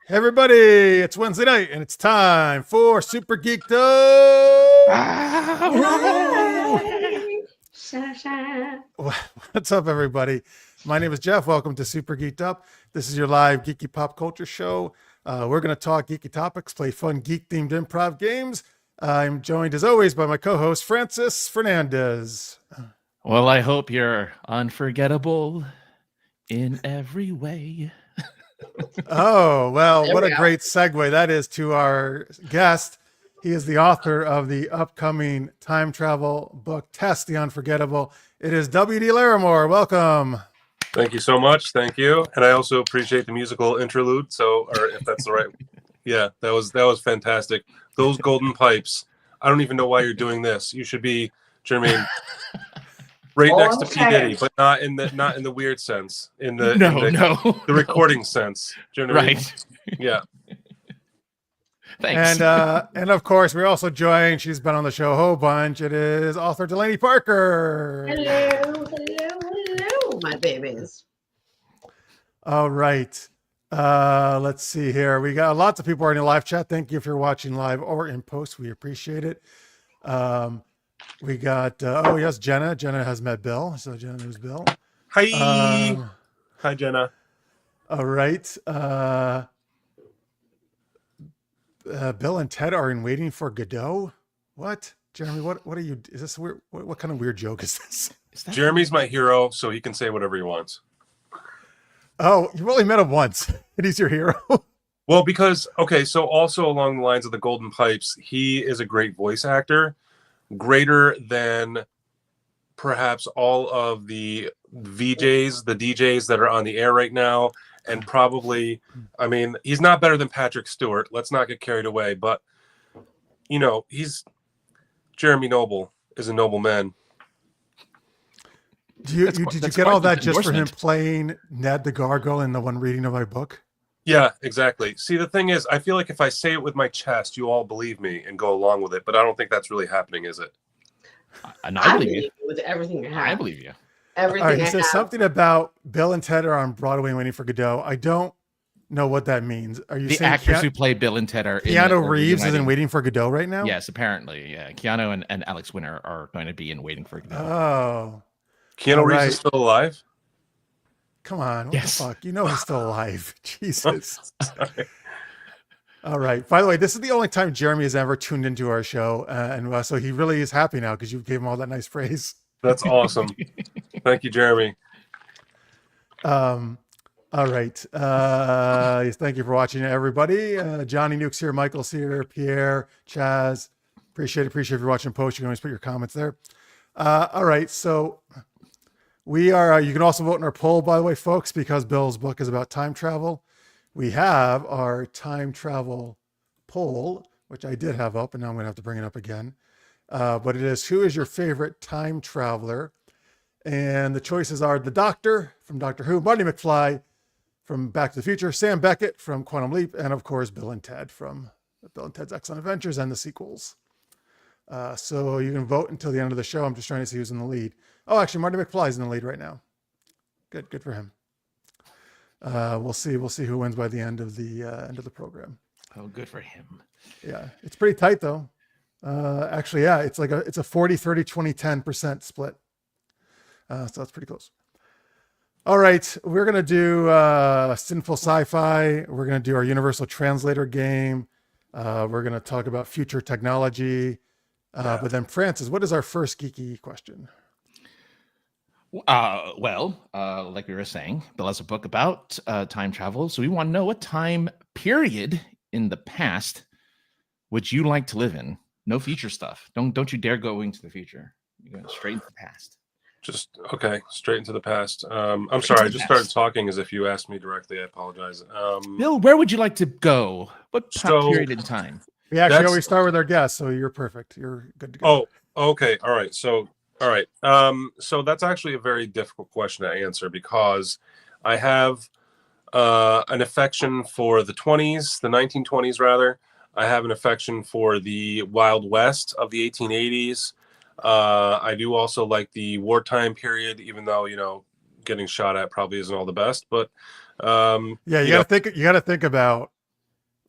Hey everybody, it's Wednesday night and it's time for Super Geeked Up. What's up, everybody? My name is Jeff. Welcome to Super Geeked Up. This is your live geeky pop culture show. We're going to talk geeky topics, play fun geek-themed improv games. I'm joined, as always, by my co-host, Francis Fernandez. Well, I hope you're unforgettable in every way. Oh, well, what a great segue that is to our guest. He is the author of the upcoming time travel book, Tess the Unforgettable. It is WD Laremore. Welcome. Thank you so much. Thank you. And I also appreciate the musical interlude. So, or if that's the right. Yeah, that was fantastic. Those golden pipes. I don't even know why you're doing this. You should be, Jermaine, right next to P. Diddy, but not in the weird sense. In the the recording sense. Do you know what I mean? Right. Yeah. Thanks. And of course, we're also joined. She's been on the show a whole bunch. It is author Delaney Parker. Hello, my babies. All right. Let's see here. We got lots of people are in the live chat. Thank you if you're watching live or in post. We appreciate it. We got oh yes, Jenna. Jenna has met Bill. So Jenna knows Bill. Hi. Hi, Jenna. All right. Bill and Ted are in Waiting for Godot. What? Jeremy, what are you? Is this weird? What kind of weird joke is this? Jeremy's my hero, so he can say whatever he wants. Oh, you've only met him once, and he's your hero. Well, because, okay, so also along the lines of the golden pipes, he is a great voice actor, greater than perhaps all of the VJs, the DJs that are on the air right now, and probably, I mean, he's not better than Patrick Stewart. Let's not get carried away, but, you know, Jeremy Noble is a noble man. Did you get all that just for him playing Ned the Gargoyle in the one reading of my book? Yeah, exactly. See, the thing is, I feel like if I say it with my chest, you all believe me and go along with it, but I don't think that's really happening, is it? I believe you with everything you have. I believe you. Everything. All right, he says something about Bill and Ted are on Broadway Waiting for Godot. I don't know what that means. Are you The saying actors who play Bill and Ted are Keanu Reeves is in Waiting for Godot right now? Yes, apparently. Yeah, Keanu and Alex Winter are going to be in Waiting for Godot. Oh. Keanu Reeves is still alive? Come on. What the fuck? You know he's still alive. Jesus. All right. By the way, this is the only time Jeremy has ever tuned into our show. And so he really is happy now because you gave him all that nice praise. That's awesome. Thank you, Jeremy. All right. Thank you for watching, everybody. Johnny Nuke's here. Michael's here. Pierre, Chaz. Appreciate it. Appreciate if you're watching post. You can always put your comments there. All right. So we are, you can also vote in our poll, by the way, folks, because Bill's book is about time travel. We have our time travel poll, which I did have up, and now I'm going to have to bring it up again. But it is, who is your favorite time traveler? And the choices are the Doctor from Doctor Who, Marty McFly from Back to the Future, Sam Beckett from Quantum Leap, and of course, Bill and Ted from Bill and Ted's Excellent Adventures and the sequels. So you can vote until the end of the show. I'm just trying to see who's in the lead. Oh, actually, Marty McFly's in the lead right now. Good for him. We'll see who wins by the end of the program. Oh, good for him. Yeah, it's pretty tight though. Actually, yeah, it's a 40, 30, 20, 10% split. So that's pretty close. All right, we're gonna do Sinful Sci-Fi. We're gonna do our Universal Translator game. We're gonna talk about future technology. But then, Francis, what is our first geeky question? Like we were saying, Bill has a book about time travel. So we want to know, what time period in the past would you like to live in? No future stuff. Don't you dare go into the future. You're going straight into the past. Just okay, straight into the past. I'm sorry, I just started talking as if you asked me directly. I apologize. Bill, where would you like to go? What period in time? We actually always start with our guests, so you're perfect. You're good to go. Oh, okay. All right. So that's actually a very difficult question to answer because I have an affection for the 20s, the 1920s rather. I have an affection for the Wild West of the 1880s. I do also like the wartime period, even though, you know, getting shot at probably isn't all the best, but you got to think about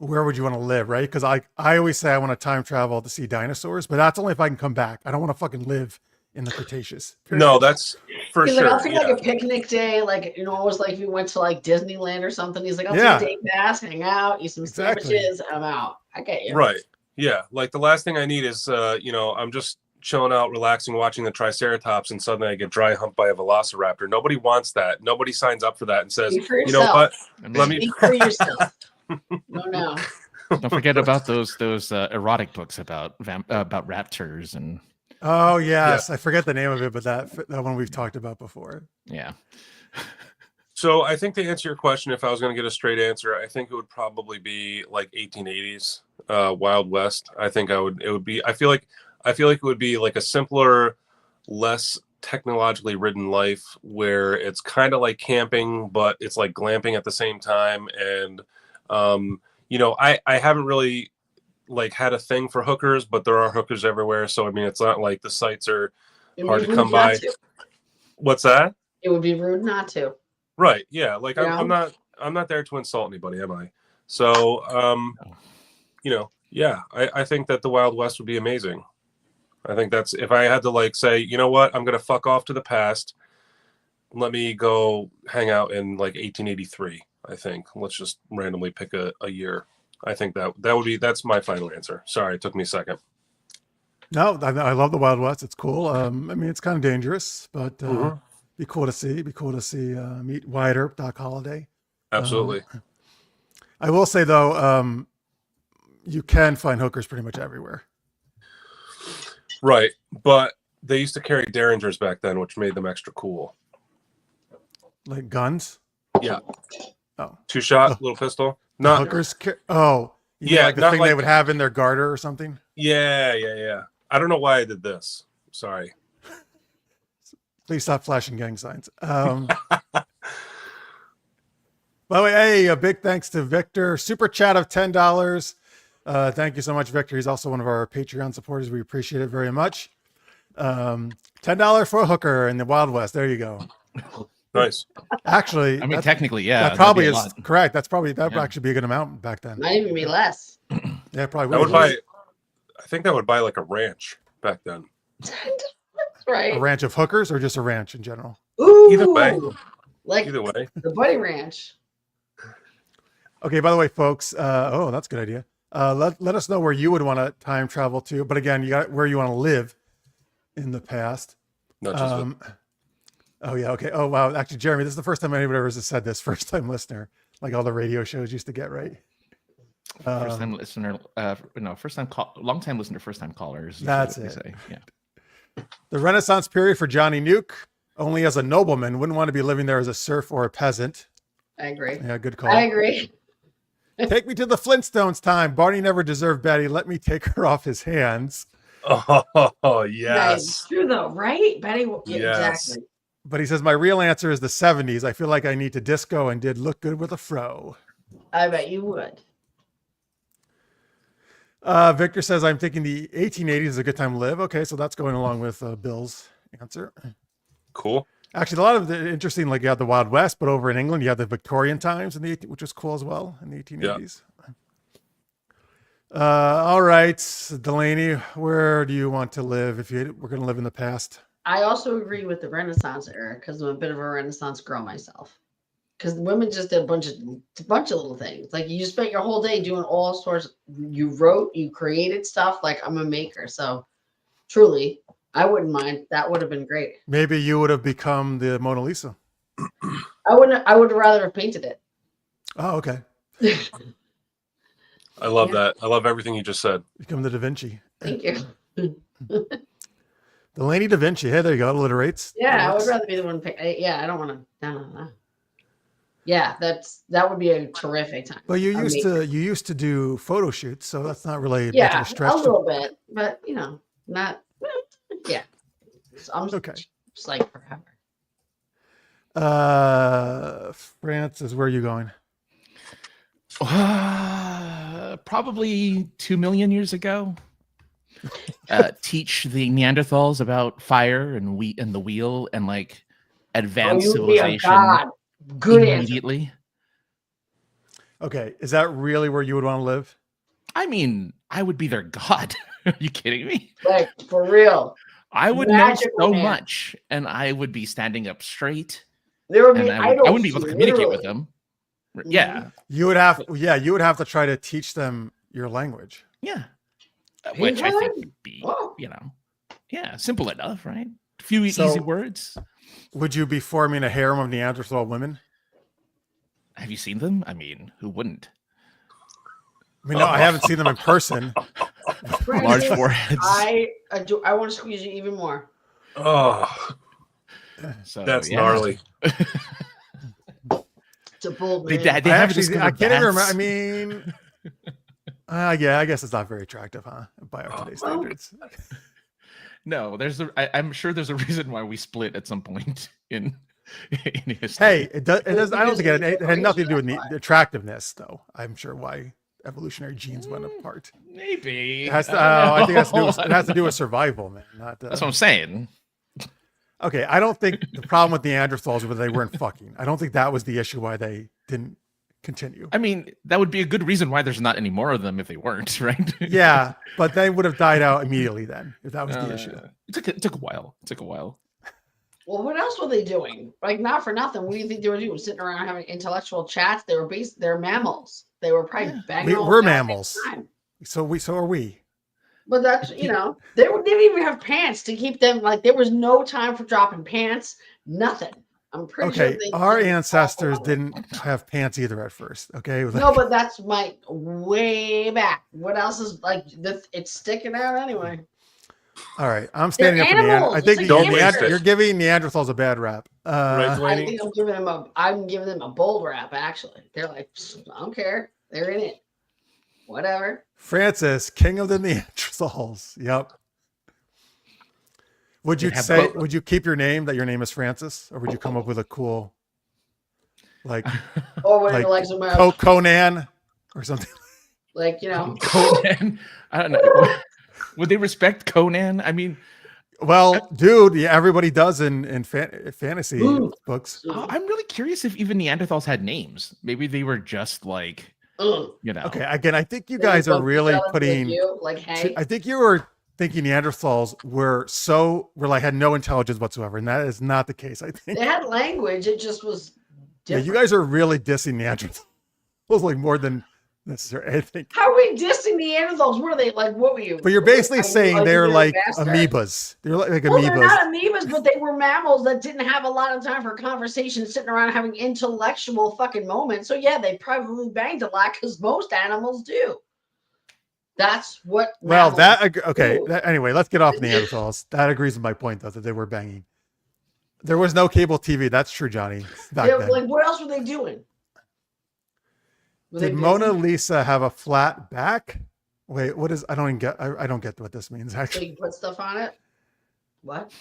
where would you want to live, right? Because I always say I want to time travel to see dinosaurs, but that's only if I can come back. I don't want to fucking live in the Cretaceous. No, that's for He's sure. like, I'll take yeah. like a picnic day, like almost like if you went to like Disneyland or something. He's like, I'll Yeah. take a day pass, hang out, eat some Exactly. sandwiches, I'm out. I get you. Right. Yeah. Like the last thing I need is, I'm just chilling out, relaxing, watching the Triceratops, and suddenly I get dry humped by a Velociraptor. Nobody wants that. Nobody signs up for that and says, Speak for you know yourself. what? And Let me. Speak for yourself. No. don't forget about those erotic books about raptors and Oh yes, I forget the name of it, but that one we've talked about before. yeah. So I think to answer your question, if I was going to get a straight answer, I think it would probably be like 1880s, Wild West. I think it would be. I feel like it would be like a simpler, less technologically ridden life where it's kind of like camping, but it's like glamping at the same time. And I haven't really like had a thing for hookers, but there are hookers everywhere. So I mean, it's not like the sites are hard to come by. What's that? It would be rude not to. Right. Yeah. Like Yeah. I'm not there to insult anybody, am I? So, yeah, I think that the Wild West would be amazing. I think that's, if I had to like say, you know what, I'm going to fuck off to the past. Let me go hang out in like 1883. I think let's just randomly pick a year. I think that's my final answer. Sorry, it took me a second. No, I love the Wild West. It's cool. I mean, it's kind of dangerous, but be cool to see. Be cool to see. Meet Wyatt Earp, Doc Holliday. Absolutely. I will say though, you can find hookers pretty much everywhere. Right, but they used to carry derringers back then, which made them extra cool. Like guns. Yeah. Oh. 2-shot little pistol. Not hookers. Yeah, like the thing they would have in their garter or something. Yeah. I don't know why I did this. Sorry. Please stop flashing gang signs. By the way, hey, a big thanks to Victor. Super chat of $10. Thank you so much, Victor. He's also one of our Patreon supporters. We appreciate it very much. $10 for a hooker in the Wild West. There you go. Nice. Actually, I mean, technically, yeah. that probably that'd be a is lot. correct. That would actually be a good amount back then. Might even be less. Yeah, probably That would buy. I think that would buy like a ranch back then. Right. A ranch of hookers or just a ranch in general? Ooh, Either way. like Either way. the Buddy Ranch. Okay, by the way, folks, that's a good idea. Let us know where you would want to time travel to. But again, you got where you want to live in the past. Not just Oh, yeah. Okay. Oh, wow. Actually, Jeremy, this is the first time anybody ever has said this. First time listener, like all the radio shows used to get, right? First time listener, long time listener, first time callers. That's what it. they say. Yeah. The Renaissance period for Johnny Nuke, only as a nobleman, wouldn't want to be living there as a serf or a peasant. I agree. Yeah, good call. I agree. Take me to the Flintstones time. Barney never deserved Betty. Let me take her off his hands. Oh, yes. Nice. True though, right? Betty. Yeah, Yes. Exactly. But he says, my real answer is the 70s. I feel like I need to disco and did look good with a fro. I bet you would. Victor says, I'm thinking the 1880s is a good time to live. Okay, so that's going along with Bill's answer. Cool. Actually, a lot of the interesting, like you had the Wild West, but over in England, you had the Victorian times, which was cool as well in the 1880s. Yeah. All right, Delaney, where do you want to live if you were going to live in the past? I also agree with the Renaissance era because I'm a bit of a Renaissance girl myself. Because women just did a bunch of little things. Like you spent your whole day doing all sorts. You wrote, you created stuff. Like I'm a maker, so truly, I wouldn't mind. That would have been great. Maybe you would have become the Mona Lisa. I wouldn't. I would rather have painted it. Oh, okay. I love that. I love everything you just said. Become the Da Vinci. Thank you. Delaney Da Vinci. Hey, there you go. Alliterates. Yeah, I would rather be the one. I don't want to. No. Yeah, that would be a terrific time. Well, you used to do photo shoots, so that's not really much of Yeah, a stretch. a little bit, but not. Yeah, so I'm Okay. Just like forever. France is where are you going? Probably 2 million years ago. Teach the Neanderthals about fire and wheat and the wheel and like advanced civilization Good immediately. Okay, is that really where you would want to live? I mean, I would be their god. Are you kidding me? Like for real. I would Magical know so man. much, and I would be standing up straight, There would be and I wouldn't be able to communicate with them. Yeah, You would have, you would have to try to teach them your language. yeah. Which I think England? would be, Oh. yeah, simple enough, right? A few So- easy words. Would you be forming a harem of Neanderthal women? Have you seen them? I mean, who wouldn't? I mean, no, I haven't seen them in person. Large Francis, foreheads. I want to squeeze you even more. Oh, So, that's yeah. gnarly. It's a bold They, man. they I haven't actually, discovered I can't even remember. bats. I mean, yeah, I guess it's not very attractive, huh? By our today's standards. No, I'm sure there's a reason why we split at some point in history. Hey, it does. It does. I don't think it had nothing to do with the attractiveness, though. I'm sure why evolutionary genes went apart. Maybe. It has to. I I think don't it has to do with survival, man. Not. That's what I'm saying. Okay, I don't think the problem with Neanderthals was they weren't fucking. I don't think that was the issue why they didn't continue. I mean, that would be a good reason why there's not any more of them if they weren't, right? Yeah, but they would have died out immediately then if that was the issue. It took a while. It took a while. Well, what else were they doing? Like, not for nothing. What do you think they were doing? Sitting around having intellectual chats. They're mammals. They were probably banging. We're on mammals. time. So are we. But that's they didn't even have pants to keep them. Like there was no time for dropping pants. Nothing. I'm pretty sure. Okay, our ancestors didn't have pants either at first. Okay, No, but that's my way back. What else is like? It's sticking out anyway. all right. I'm standing up for animals. Neanderthals. I think It's like animals. you're giving Neanderthals a bad rap. Right, I Delaney? think I'm giving them a bold rap. Actually, they're like, I don't care. They're in it. Whatever. Francis, king of the Neanderthals. Yep. Would you They'd have say? both. Would you keep your name that your name is Francis, or would you come up with a cool, like Or when Like like somewhere, Conan or something? like Conan. I don't know. Would they respect Conan? I mean, Well, dude, yeah, everybody does in fantasy Ooh. books. I'm really curious if even Neanderthals had names. Maybe they were just like, Okay, again, I think you guys are really putting. like hey. I think you were thinking Neanderthals were like had no intelligence whatsoever, and that is not the case. I think. They had language. It just was Yeah, different. you guys are really dissing Neanderthals like more than necessary. I think. How are we dissing Neanderthals? What are they like? What were you? But you're basically saying they're like bastard. amoebas. They're like Well, they're amoebas. not amoebas, but they were mammals that didn't have a lot of time for conversation, sitting around having intellectual fucking moments. So yeah, they probably banged a lot because most animals do. That's what. Well, mammals okay. do. Anyway, let's get off Neanderthals. That agrees with my point, though, that they were banging. There was no cable TV. That's true, Johnny. Back Yeah, then. like what else were they doing? Were they Did busy? Mona Lisa have a flat back? Wait, what is? I don't even get. I don't get what this means. So Actually, you put stuff on it. What?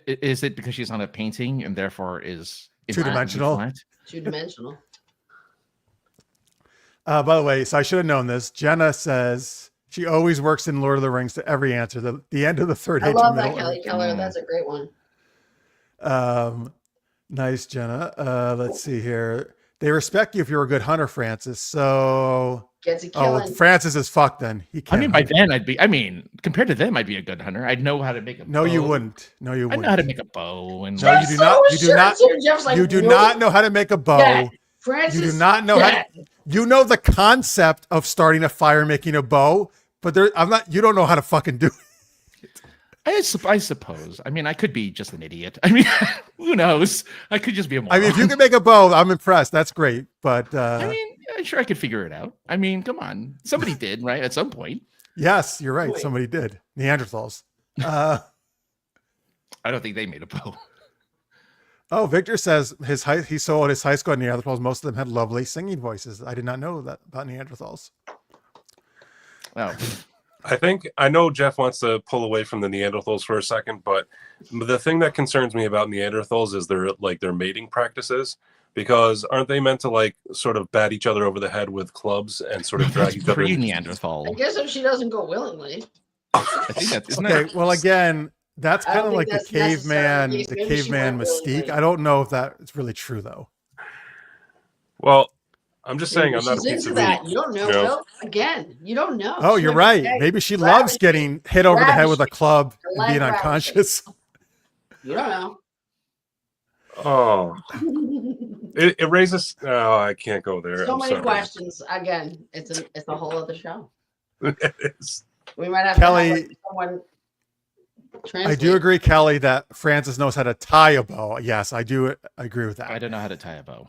is it because she's on a painting and therefore is Two-dimensional? flat? 2-dimensional. by the way, so I should have known this. Jenna says she always works in Lord of the Rings to every answer. The end of the third I age. love of that Middle Kelly Earth. Keller. That's a great one. Nice, Jenna. Let's see here. They respect you if you're a good hunter, Francis. So, Gets a well, killing. Francis is fucked. Then he I can't. mean, by hunt. then compared to them, I'd be a good hunter. I'd know how to make a No, bow. you wouldn't. No, you I wouldn't. know how to make a bow and No, you do not. You do not. Jeff's like, You do "Nope, not know how to make a bow. Dad, Francis, You do not know how. Dad." You know the concept of starting a fire, and making a bow, but I'm not. You don't know how to fucking do it. I suppose. I mean, I could be just an idiot. I mean, who knows? I could just be a moron. I mean, if you can make a bow, I'm impressed. That's great. But I mean, I'm sure I could figure it out. I mean, come on. Somebody did, right? At some point. yes, you're right. Wait. Somebody did. Neanderthals. I don't think they made a bow. Oh, Victor says he saw at his high school at Neanderthals. Most of them had lovely singing voices. I did not know that about Neanderthals. Oh, I know Jeff wants to pull away from the Neanderthals for a second, but the thing that concerns me about Neanderthals is their mating practices, because aren't they meant to like sort of bat each other over the head with clubs and sort of drag each other? pre-Neanderthal. I guess if she doesn't go willingly. I think that's isn't Okay, that- well, again, that's I kind don't of think like the that's necessarily caveman, the case. Maybe she mystique. went willingly. I don't know if that is really true though. Well, I'm just saying, I'm not a She's piece into of that. meat. You don't know, you know? Will. Again, you don't know. Oh, She you're might be right. saying, Maybe she "Rabbit loves shit." getting hit over the head with a Rabbit club shit. and being Like rabbit unconscious. You don't know. Oh, it raises. Oh, I can't go there. So I'm many sorry. questions. Again, it's a whole other show. It is. We might have Kelly, to have someone translate. I do agree, Kelly, that Francis knows how to tie a bow. Yes, I do. I agree with that. I don't know how to tie a bow.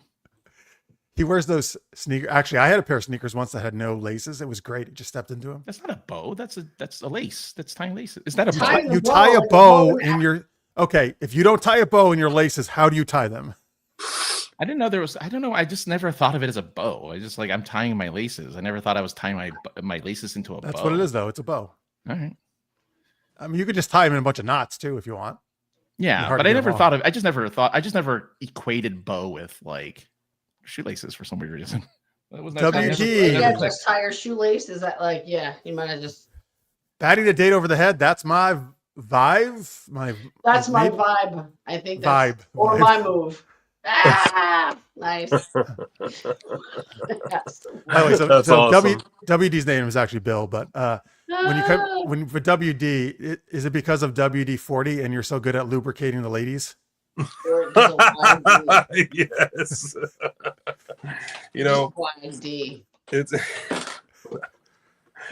He wears those sneakers. Actually, I had a pair of sneakers once that had no laces. It was great. It just stepped into them. That's not a bow. That's a lace. That's tying laces. Is that a bow? Tying You bow, tie a like a bow bow in your. Okay, if you don't tie a bow in your laces, how do you tie them? I didn't know there was. I don't know. I just never thought of it as a bow. I just like I'm tying my laces. I never thought I was tying my laces into a bow. That's what it is, though. It's a bow. All right. I mean, you could just tie them in a bunch of knots too if you want. Yeah, hard but to I get them never off. thought of. I just never equated bow with like shoelaces for some weird reason. That was not- I never- WD. I never Yeah, clicked. just tie your shoelace. Is that like, yeah, you might have just. Batting the date over the head. That's my vibe. That's my maybe- vibe. I think that's. vibe. Or Vibe. my move. Ah, nice. Yes. By the way, so, That's awesome. WD's name is actually Bill, but when you Ah. come when for WD, is it because of WD-40 and you're so good at lubricating the ladies? Or just a wide D. Yes. You know, Just wide D. it's.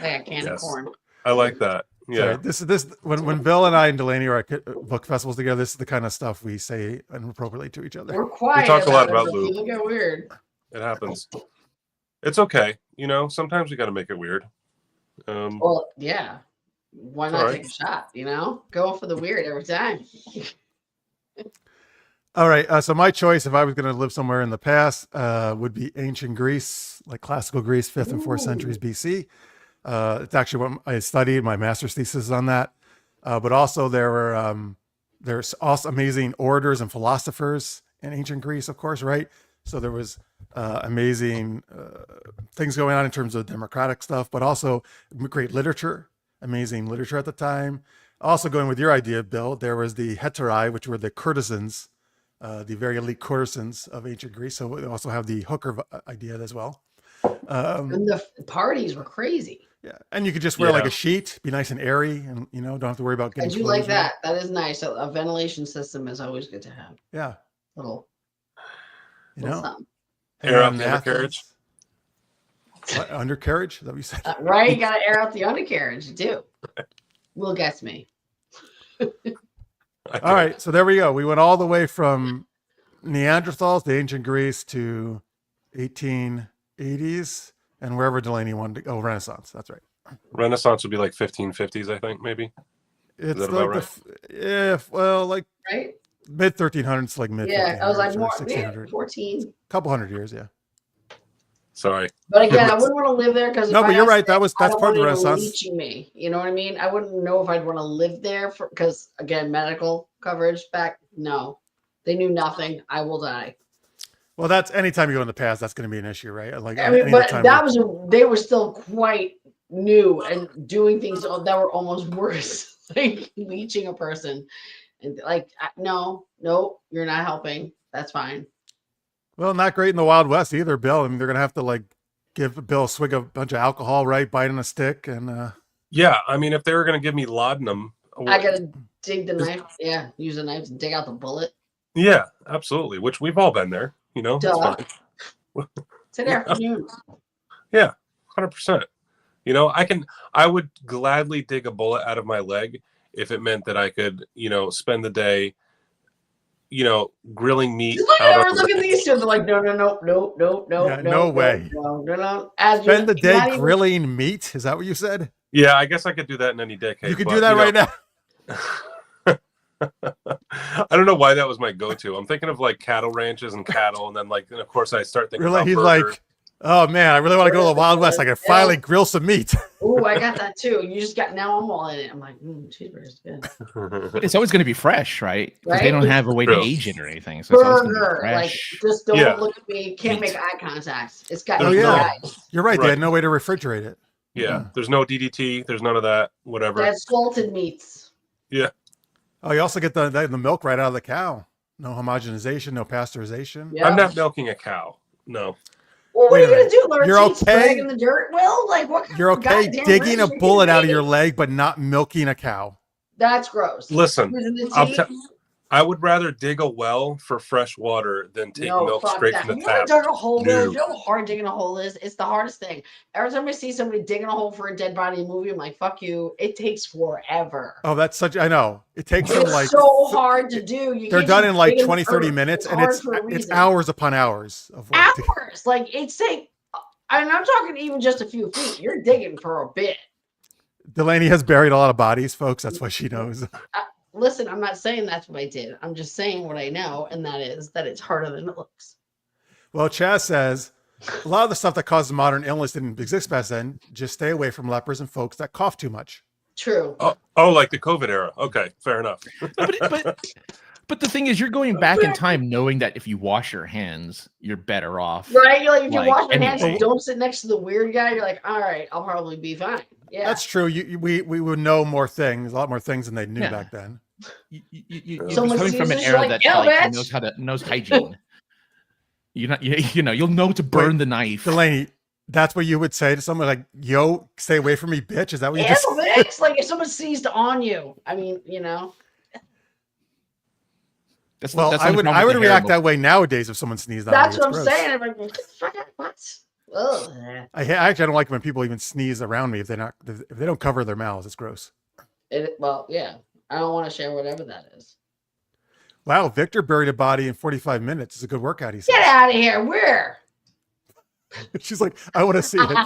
Like a can of Yes. corn. I like that. Sorry, Yeah. this when Bill and I and Delaney are at book festivals together, this is the kind of stuff we say inappropriately to each other. We're quiet. talk a lot about it, but lube. people get weird. It happens. It's okay. You know, sometimes we got to make it weird. Well, yeah. Why not Alright. take a shot? You know, go for the weird every time. All right, so my choice, if I was going to live somewhere in the past, would be ancient Greece, like classical Greece, 5th and 4th centuries BC. It's actually what I studied. My master's thesis is on that. But also there's also amazing orators and philosophers in ancient Greece, of course, right? So there was amazing things going on in terms of democratic stuff, but also great literature, amazing literature at the time. Also going with your idea, Bill, there was the heterae, which were the courtesans, the very elite courtesans of ancient Greece. So we also have the hooker idea as well. And the parties were crazy. Yeah, and you could just wear like Yeah. a sheet, be nice and airy, and don't have to worry about I getting. do clothes like wet. that. That is nice. A ventilation system is always good to have. Yeah, Little, you little know, something. Air out And the undercarriage? What, undercarriage? Is that what you said? Right? You got to air out the undercarriage. You do. Will gets me. All right, so there we go. We went all the way from Neanderthals to ancient Greece to 1880s and wherever Delaney wanted to go. Oh, Renaissance. That's right. Renaissance would be like 1550s, I think, maybe. It's that like about like Right? mid 1300s, like mid. Yeah. I was like, 1500s or more, 1600. 14. Couple hundred years, yeah. Sorry. But again, I wouldn't want to live there because No, but you're right. That's part of the Renaissance. Leeching me. You know what I mean? I wouldn't know if I'd want to live there because again, medical coverage back. No, they knew nothing. I will die. Well, that's anytime you go in the past, that's going to be an issue, right? Like, I mean, any but time that was they were still quite new and doing things that were almost worse, like leeching a person, and like no, you're not helping. That's fine. well, not great in the Wild West either, Bill. I mean, they're going to have to like give Bill a swig of a bunch of alcohol, right? Bite on a stick, and Yeah, I mean, if they were going to give me laudanum, I gotta dig the knife. Yeah, use a knife to dig out the bullet. yeah, absolutely. Which we've all been there. You know, it's Duh. fine. It's an afternoon. 100%. You know, I would gladly dig a bullet out of my leg if it meant that I could, spend the day, grilling meat. Look out at of look at these two. They're like, no, Yeah, no way. No. As spend the you're not day even- grilling meat. Is that what you said? Yeah, I guess I could do that in any decade. You could but, do that right now. I don't know why that was my go-to. I'm thinking of like cattle ranches and cattle, and then and of course I start thinking Really? about He's burgers. like, oh man, I really want to go to the Wild West. I can finally grill some meat. Ooh, I got that too. You just got now. I'm all in it. I'm like, cheeseburger's good. But it's always going to be fresh, right? Because they Right? don't have a way to True. age it or anything. So it's always gonna be Burger, like fresh. just don't Yeah. look at me. Can't Meat. make eye contact. It's got Oh, no yeah. eyes. You're right. They Right. had no way to refrigerate it. Yeah, there's no DDT. There's none of that. Whatever. That's salted meats. Oh, you also get the milk right out of the cow. No homogenization, no pasteurization. Yeah. I'm not milking a cow. No. Well, what Wait are you a gonna do? Learn You're to drag okay? in the dirt? Will, like, what? Kind You're of okay goddamn digging a wrench are you bullet out of gonna your be? leg, but not milking a cow. That's gross. Listen, Using the I'll teeth? I would rather dig a well for fresh water than take No, milk fuck straight that. from the Have you ever tap. dug a hole, Will? No. Do you know how hard digging a hole is? It's the hardest thing. Every time I see somebody digging a hole for a dead body in a movie, I'm like, fuck you. It takes forever. Oh, that's such, I know. It takes them It's like, so hard to do. You they're can't done just in like dig in the 20, 30 earth. minutes, It's and hard for a it's reason. hours upon hours of work. Hours. Like, it's like, and I'm talking even just a few feet. You're digging for a bit. Delaney has buried a lot of bodies, folks. That's why she knows. Listen, I'm not saying that's what I did. I'm just saying what I know, and that is that it's harder than it looks. Well, Chaz says, a lot of the stuff that causes modern illness didn't exist back then. Just stay away from lepers and folks that cough too much. True. Oh, like the COVID era. Okay, fair enough. But the thing is, you're going back in time knowing that if you wash your hands, you're better off. Right? You're like, if you Like, wash your hands anyway. and don't sit next to the weird guy, you're like, all right, I'll probably be fine. Yeah. That's true. We would know more things, a lot more things than they knew Yeah. back then. You're Someone coming from an sees this, era you're that like, knows hygiene. You'll know to burn Wait, the knife. Delaney, that's what you would say to someone like, yo, stay away from me, bitch. Is that what you just Ew, bitch. Like if someone seized on you. I mean, you know. Well, that's I the would problem with the react hair that way nowadays if someone sneezed on That's me. what It's I'm gross. saying. I'm like, what the fuck? What? Ugh. I don't like when people even sneeze around me if they don't cover their mouths. It's gross. Well, yeah. I don't want to share whatever that is. Wow, Victor buried a body in 45 minutes. It's a good workout, he says. Get out of here. Where? She's like, I want to see it.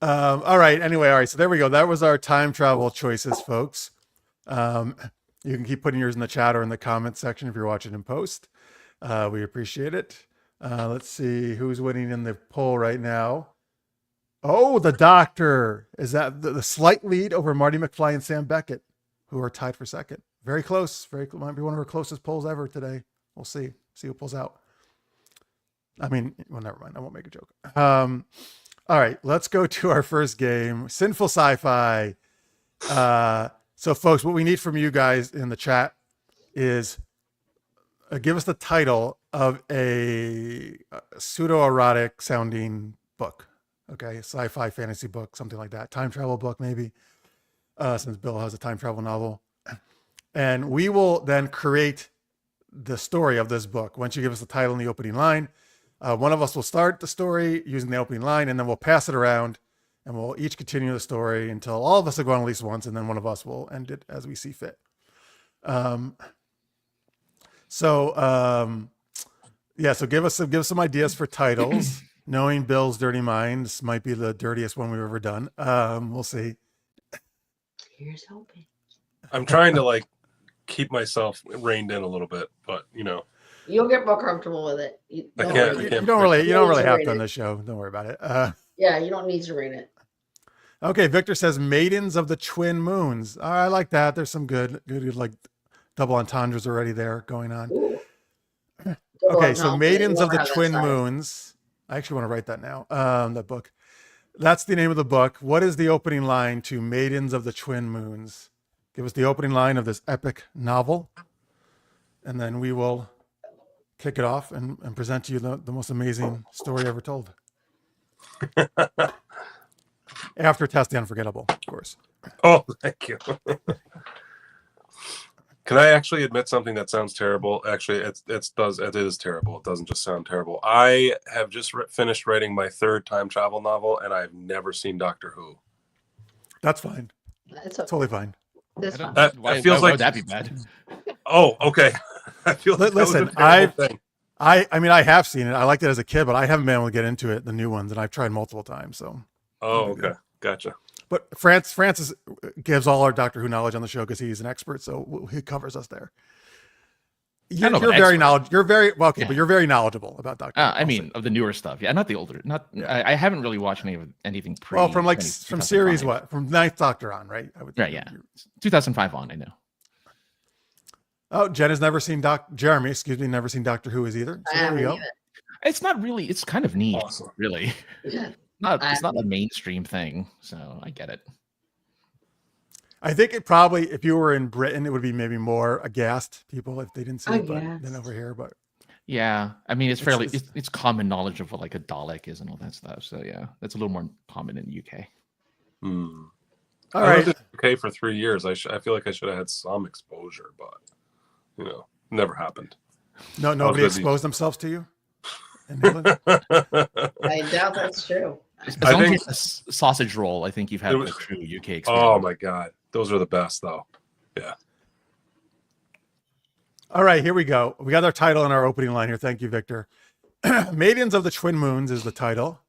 All right. Anyway, all right. So there we go. That was our time travel choices, folks. You can keep putting yours in the chat or in the comment section if you're watching in post. We appreciate it. Let's see who's winning in the poll right now. Oh, the Doctor. Is that the slight lead over Marty McFly and Sam Beckett, who are tied for second? Very close. Might be one of our closest polls ever today. We'll see. See who pulls out. I mean, well, never mind. I won't make a joke. All right, let's go to our first game, Sinful Sci-Fi. So, folks, what we need from you guys in the chat is give us the title of a pseudo-erotic sounding book. Okay, sci-fi fantasy book, something like that. Time travel book, maybe, since Bill has a time travel novel. And we will then create the story of this book. Once you give us the title and the opening line, one of us will start the story using the opening line, and then we'll pass it around, and we'll each continue the story until all of us have gone at least once, and then one of us will end it as we see fit. So give us some ideas for titles. Knowing Bill's dirty mind, this might be the dirtiest one we've ever done. We'll see. Here's hoping. I'm trying to keep myself reined in a little bit, but You'll get more comfortable with it. You don't really have to on this show. Don't worry about it. Yeah, you don't need to read it. Okay, Victor says Maidens of the Twin Moons. I like that. There's some good like double entendres already there going on. Ooh. Okay, so Maidens of the Twin Moons. I actually want to write that now. That book. That's the name of the book. What is the opening line to Maidens of the Twin Moons? Give us the opening line of this epic novel, and then we will kick it off and present to you the most amazing story ever told. After Tess the Unforgettable, of course. Oh, thank you. Can I actually admit something that sounds terrible? Actually, it is terrible. It doesn't just sound terrible. I have just finished writing my third time travel novel, and I've never seen Doctor Who. That's fine. It's okay. Totally fine. This fine. That feels like would that be bad? Oh, okay. I feel like Listen, I mean, I have seen it. I liked it as a kid, but I haven't been able to get into it, the new ones, and I've tried multiple times. So. Oh, okay. Gotcha. But Francis gives all our Doctor Who knowledge on the show because he's an expert, so he covers us there. You're very knowledgeable. You're very well, okay, but you're very knowledgeable about Doctor Who. I mean, of the newer stuff, yeah, not the older. I haven't really watched anything pre. Well, from series what? From Ninth Doctor on, right? Right, yeah, 2005 on. I know. Oh, Jen has never seen Jeremy, never seen Doctor Who is either. So there we go. It's not really. It's kind of neat, Awesome. really. Yeah. It's not a mainstream thing, so I get it. I think it probably, if you were in Britain, it would be maybe more aghast people if they didn't see it, but Aghast. then over here, but Yeah, I mean it's It's- fairly it's- it's common knowledge of what like a Dalek is and all that stuff. So yeah, that's a little more common in the UK. all I lived right. in the UK for 3 years. I feel like I should have had some exposure, but never happened. No, nobody busy. exposed themselves to you in England. I doubt that's true. As I long as think- it's a sausage roll, I think you've had It the was- true UK experience. Oh my god, those are the best though. Yeah. All right, here we go. We got our title and our opening line here. Thank you, Victor. Maidens of the Twin Moons is the title.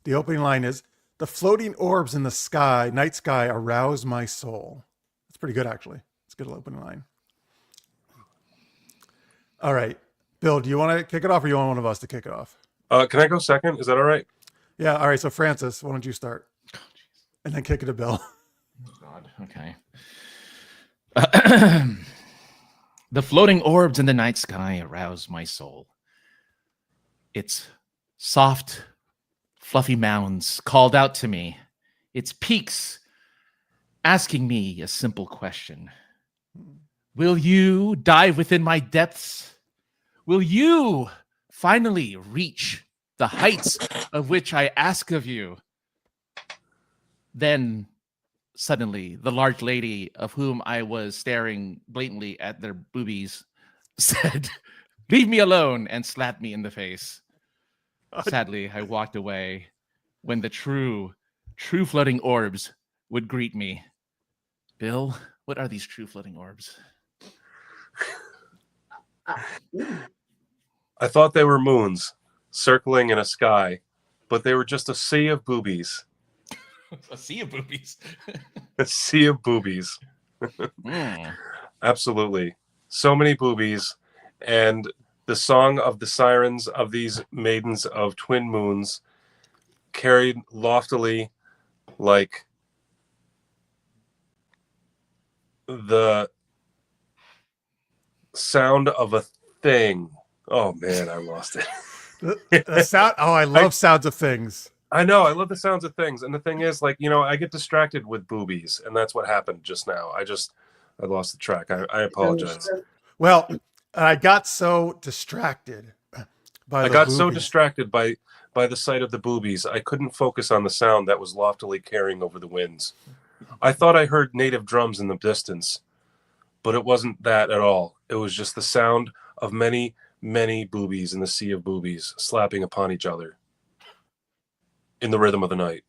The opening line is, the floating orbs in the sky, night sky, arouse my soul. That's pretty good, actually. It's a good opening line. All right. Bill, do you want to kick it off or you want one of us to kick it off? Can I go second? Is that all right? Yeah. All right. So, Francis, why don't you start? And then kick it to Bill. God, okay. The floating orbs in the night sky arouse my soul. Its soft, fluffy mounds called out to me. Its peaks asking me a simple question. Will you dive within my depths? Will you finally reach the heights of which I ask of you? Then suddenly, the large lady of whom I was staring blatantly at their boobies said, "Leave me alone," and slapped me in the face. Sadly, I walked away when the true floating orbs would greet me. Bill, what are these true floating orbs? I thought they were moons circling in a sky, but they were just a sea of boobies. A sea of boobies. A sea of boobies. Mm. Absolutely. So many boobies. And the song of the sirens of these maidens of twin moons carried loftily like the sound of a thing. Oh man, I lost it. The sound. Oh, I love sounds of things. I know, I love the sounds of things. And the thing is, like, I get distracted with boobies, and that's what happened just now. I lost the track. I apologize. Well, I got so distracted by I the got so boobies. distracted by the sight of the boobies, I couldn't focus on the sound that was loftily carrying over the winds. I thought I heard native drums in the distance, but it wasn't that at all. It was just the sound of many, many boobies in the sea of boobies slapping upon each other in the rhythm of the night.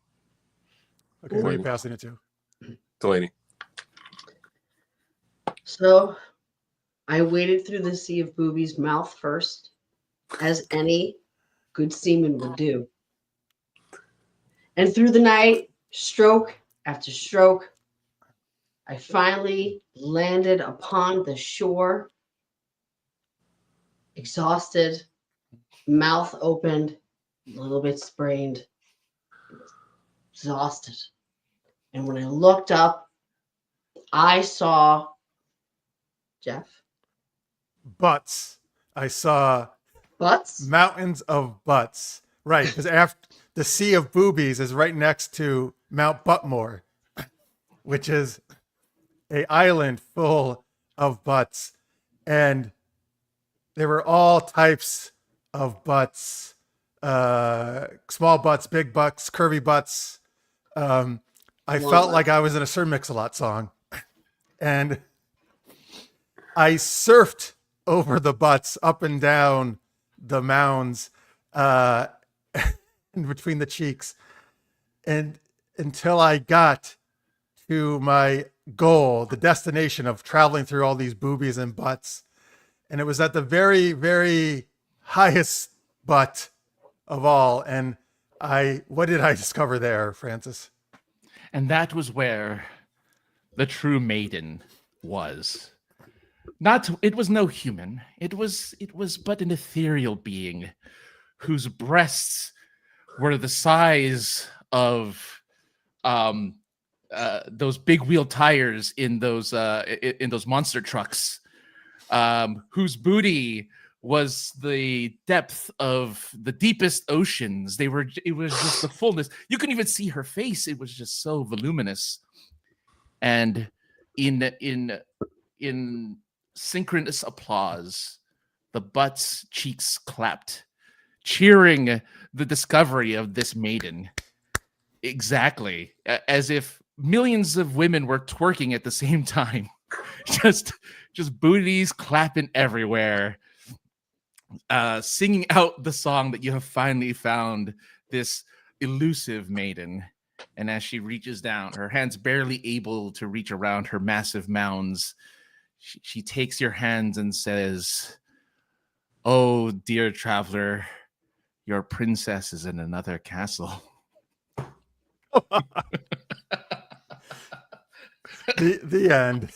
Okay, who are you passing it to? Delaney. So I waded through the sea of boobies mouth first, as any good seaman would do. And through the night, stroke after stroke, I finally landed upon the shore, exhausted, mouth opened, a little bit sprained, exhausted. And when I looked up, I saw Jeff. Butts. I saw Butts. mountains of butts. Right, because after the Sea of Boobies is right next to Mount Buttmore, which is a island full of butts, and there were all types of butts, small butts, big butts, curvy butts. I felt like I was in a Sir Mix-a-Lot song, and I surfed over the butts up and down the mounds in between the cheeks, and until I got to my goal, the destination of traveling through all these boobies and butts. And it was at the very, very highest butt of all. And what did I discover there, Francis? And that was where the true maiden was. It was no human. It was but an ethereal being whose breasts were the size of those big wheel tires in those monster trucks, whose booty was the depth of the deepest oceans. It was just the fullness. You couldn't even see her face. It was just so voluminous. and in synchronous applause, the butts cheeks clapped, cheering the discovery of this maiden. Exactly, as if millions of women were twerking at the same time, just booties clapping everywhere, singing out the song that you have finally found this elusive maiden. And as she reaches down, her hands barely able to reach around her massive mounds, she takes your hands and says, "Oh, dear traveler, your princess is in another castle." The end.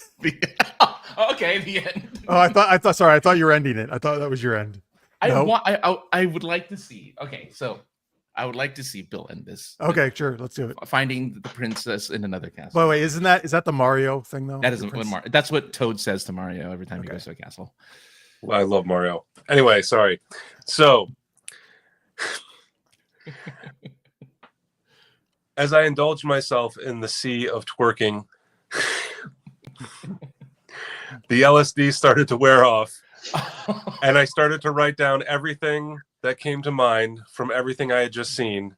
Okay, the end. Oh, I thought. Sorry, I thought you were ending it. I thought that was your end. No? I would like to see. Okay, so I would like to see Bill end this. Okay, sure. Let's do it. Finding the princess in another castle. By the way, is that the Mario thing though? That isn't what that's what Toad says to Mario every time he goes to a castle. I love Mario. Anyway, sorry. So, as I indulged myself in the sea of twerking, the LSD started to wear off, and I started to write down everything that came to mind from everything I had just seen,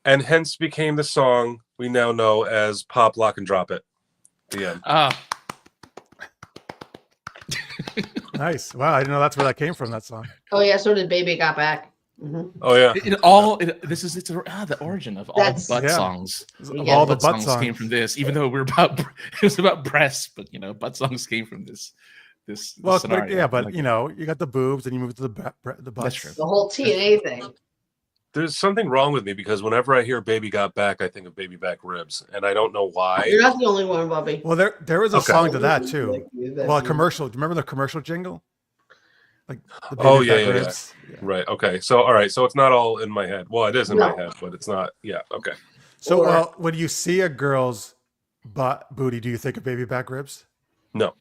and hence became the song we now know as Pop, Lock, and Drop It. The end. Nice. Wow, I didn't know that's where that came from. That song. Oh yeah, so did Baby Got Back. Mm-hmm. Oh yeah. The origin of all That's- butt songs. Of all the butt songs came from this, even though it was about breasts, but butt songs came from this. Well, scenario. but you got the boobs, and you move to the butts. That's true. The whole TNA thing. There's something wrong with me because whenever I hear Baby Got Back, I think of baby back ribs, and I don't know why. You're not the only one, Bobby. Well, there was a Okay. song to that too. Well, a commercial. Do you remember the commercial jingle? Like the Oh, baby yeah, back yeah, ribs? Yeah. Right. Okay. So, all right. So it's not all in my head. Well, it is in my head, but it's not. Yeah. Okay. So, Or- when you see a girl's booty, do you think of baby back ribs? No,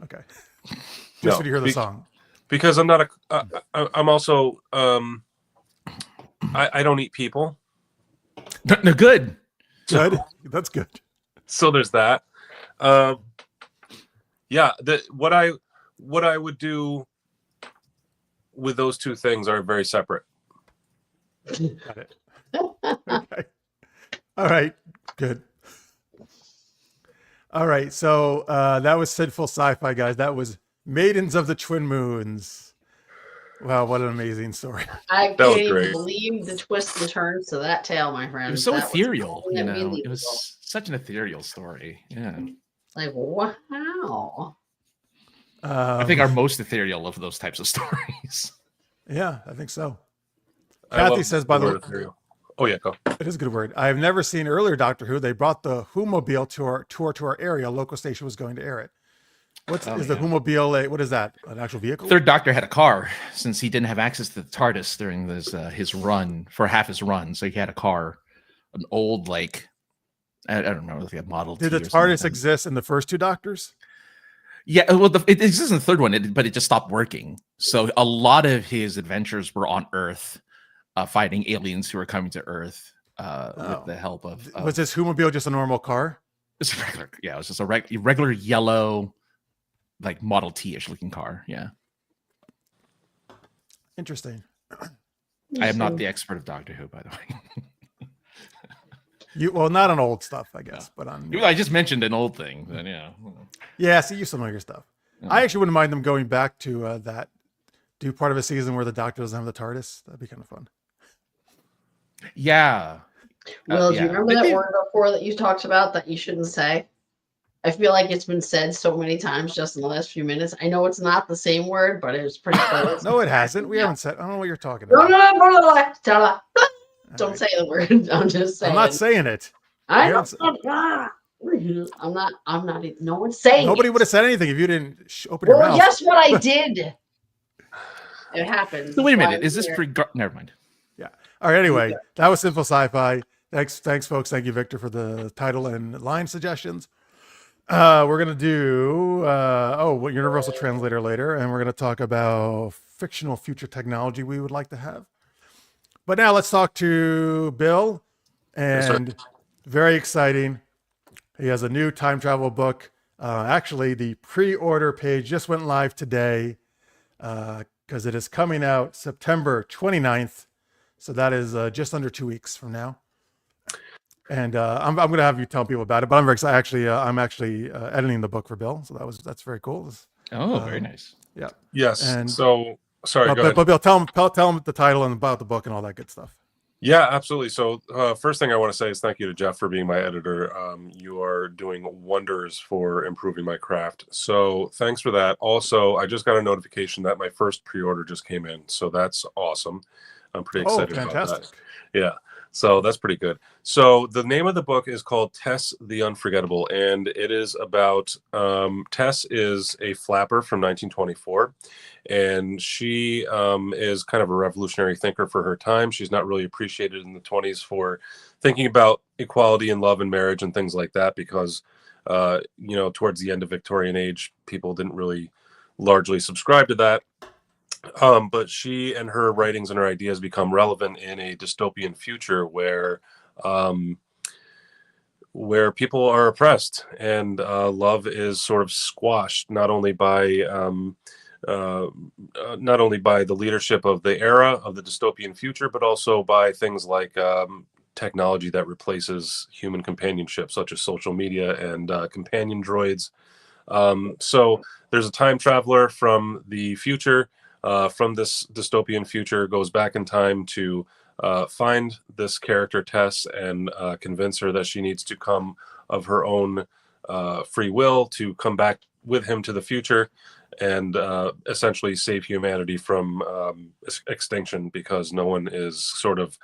Okay. Just No. when you hear the song. because I'm not a. I'm also. I don't eat people, No, good. Good. That's good. so there's that. Yeah. What I would do with those two things are very separate. Got it. Okay. All right. Good. All right. So that was Sinful Sci-Fi, guys. That was Maidens of the Twin Moons. Wow, what an amazing story. I That was can't even great. believe the twists and turns to that tale, my friend. It was so That ethereal. really It was such an ethereal story. Yeah, like, wow. I think our most ethereal of those types of stories. Yeah, I think so. I Kathy love says, by the word way, ethereal. Oh yeah, go. it is a good word. I have never seen earlier Doctor Who. They brought the Who-mobile to our area. A local station was going to air it. Is the Who-mobile what is that? An actual vehicle? Third Doctor had a car since he didn't have access to the TARDIS during his run for half his run, so he had a car, an old I don't know, like a Model T. Did the or something like TARDIS that. exist in the first two Doctors? Yeah, well, it exists in the third one, but it just stopped working. So a lot of his adventures were on Earth, fighting aliens who were coming to Earth with the help of. Was this Who-mobile just a normal car? It's a regular, yeah, it was just a regular yellow, like Model T-ish looking car. Yeah, Interesting. I am not the expert of Doctor Who, by the way. Not on old stuff, I guess, but on I just mentioned an old thing. Then yeah. yeah. See, you still know your stuff. Yeah. I actually wouldn't mind them going back to do part of a season where the Doctor doesn't have the TARDIS. That'd be kind of fun. Yeah. Will, do yeah. you remember that word before that you talked about that you shouldn't say? I feel like it's been said so many times just in the last few minutes. I know it's not the same word, but it was pretty close. No, it hasn't. We haven't said. I don't know what you're talking No, about. no, no, no, no, no. Don't right. say the word. I'm just saying. I'm not saying it. I You don't. haven't I'm not. I'm not. No one's saying. Nobody it. would have said anything if you didn't open your Well, mouth. guess what I did? It happens. So wait a That's why minute. Is I'm this here. never mind. All right. Anyway, that was Simple Sci-Fi. Thanks, folks. Thank you, Victor, for the title and line suggestions. We're gonna do Universal Translator later, and we're gonna talk about fictional future technology we would like to have. But now let's talk to Bill, and very exciting. He has a new time travel book. Actually, the pre-order page just went live today because it is coming out September 29th. So that is just under 2 weeks from now. And I'm going to have you tell people about it, but I'm very excited. I'm actually editing the book for Bill. So that's very cool. Oh, very nice. Yeah. Yes. And So sorry, go ahead. But Bill, tell him the title and about the book and all that good stuff. Yeah, absolutely. So first thing I want to say is thank you to Jeff for being my editor. You are doing wonders for improving my craft. So thanks for that. Also, I just got a notification that my first pre-order just came in. So that's awesome. I'm pretty excited about that. Yeah. So that's pretty good. So the name of the book is called Tess the Unforgettable, and it is about Tess is a flapper from 1924, and she is kind of a revolutionary thinker for her time. She's not really appreciated in the 20s for thinking about equality and love and marriage and things like that because, towards the end of Victorian age, people didn't really largely subscribe to that. But she and her writings and her ideas become relevant in a dystopian future where people are oppressed and love is sort of squashed not only by the leadership of the era of the dystopian future, but also by things like technology that replaces human companionship, such as social media and companion droids. So there's a time traveler from the future. From this dystopian future, goes back in time to find this character Tess and convince her that she needs to come of her own free will to come back with him to the future and essentially save humanity from extinction because no one is sort of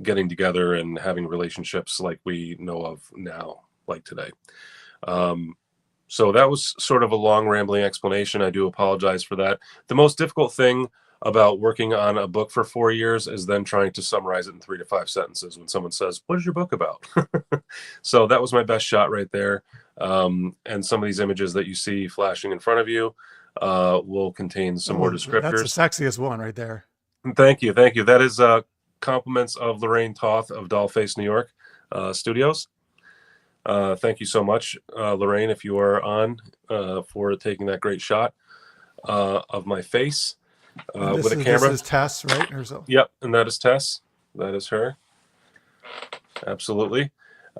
getting together and having relationships like we know of now, like today. So that was sort of a long rambling explanation. I do apologize for that. The most difficult thing about working on a book for 4 years is then trying to summarize it in 3 to 5 sentences when someone says, what is your book about? So that was my best shot right there. And some of these images that you see flashing in front of you will contain some more descriptors. That's the sexiest one right there. Thank you. Thank you. That is compliments of Lorraine Toth of Dollface New York Studios. Thank you so much, Lorraine, if you are on, for taking that great shot of my face with a camera. This is Tess, right? Herself. Yep, and that is Tess. That is her. Absolutely.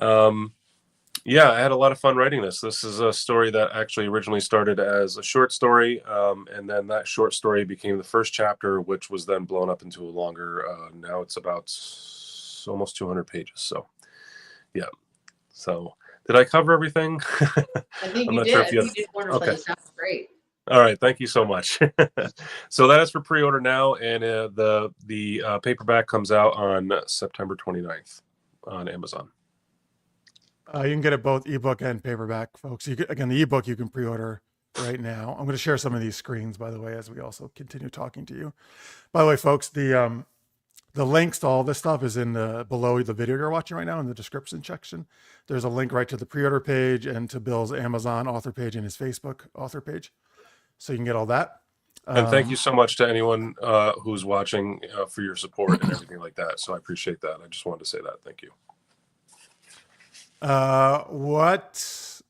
Yeah, I had a lot of fun writing this. This is a story that actually originally started as a short story, and then that short story became the first chapter, which was then blown up into a longer. Now it's about almost 200 pages. So, yeah. So, did I cover everything? I think you did. You did wonderfully. Okay. It sounds great. All right, thank you so much. So that is for pre-order now, and the paperback comes out on September 29th on Amazon. You can get it both ebook and paperback, folks. Again, the ebook you can pre-order right now. I'm going to share some of these screens, by the way, as we also continue talking to you. By the way, folks, the links to all this stuff is in below the video you're watching right now in the description section. There's a link right to the pre-order page and to Bill's Amazon author page and his Facebook author page. So you can get all that. And thank you so much to anyone who's watching for your support and everything like that. So I appreciate that. I just wanted to say that. Thank you. What's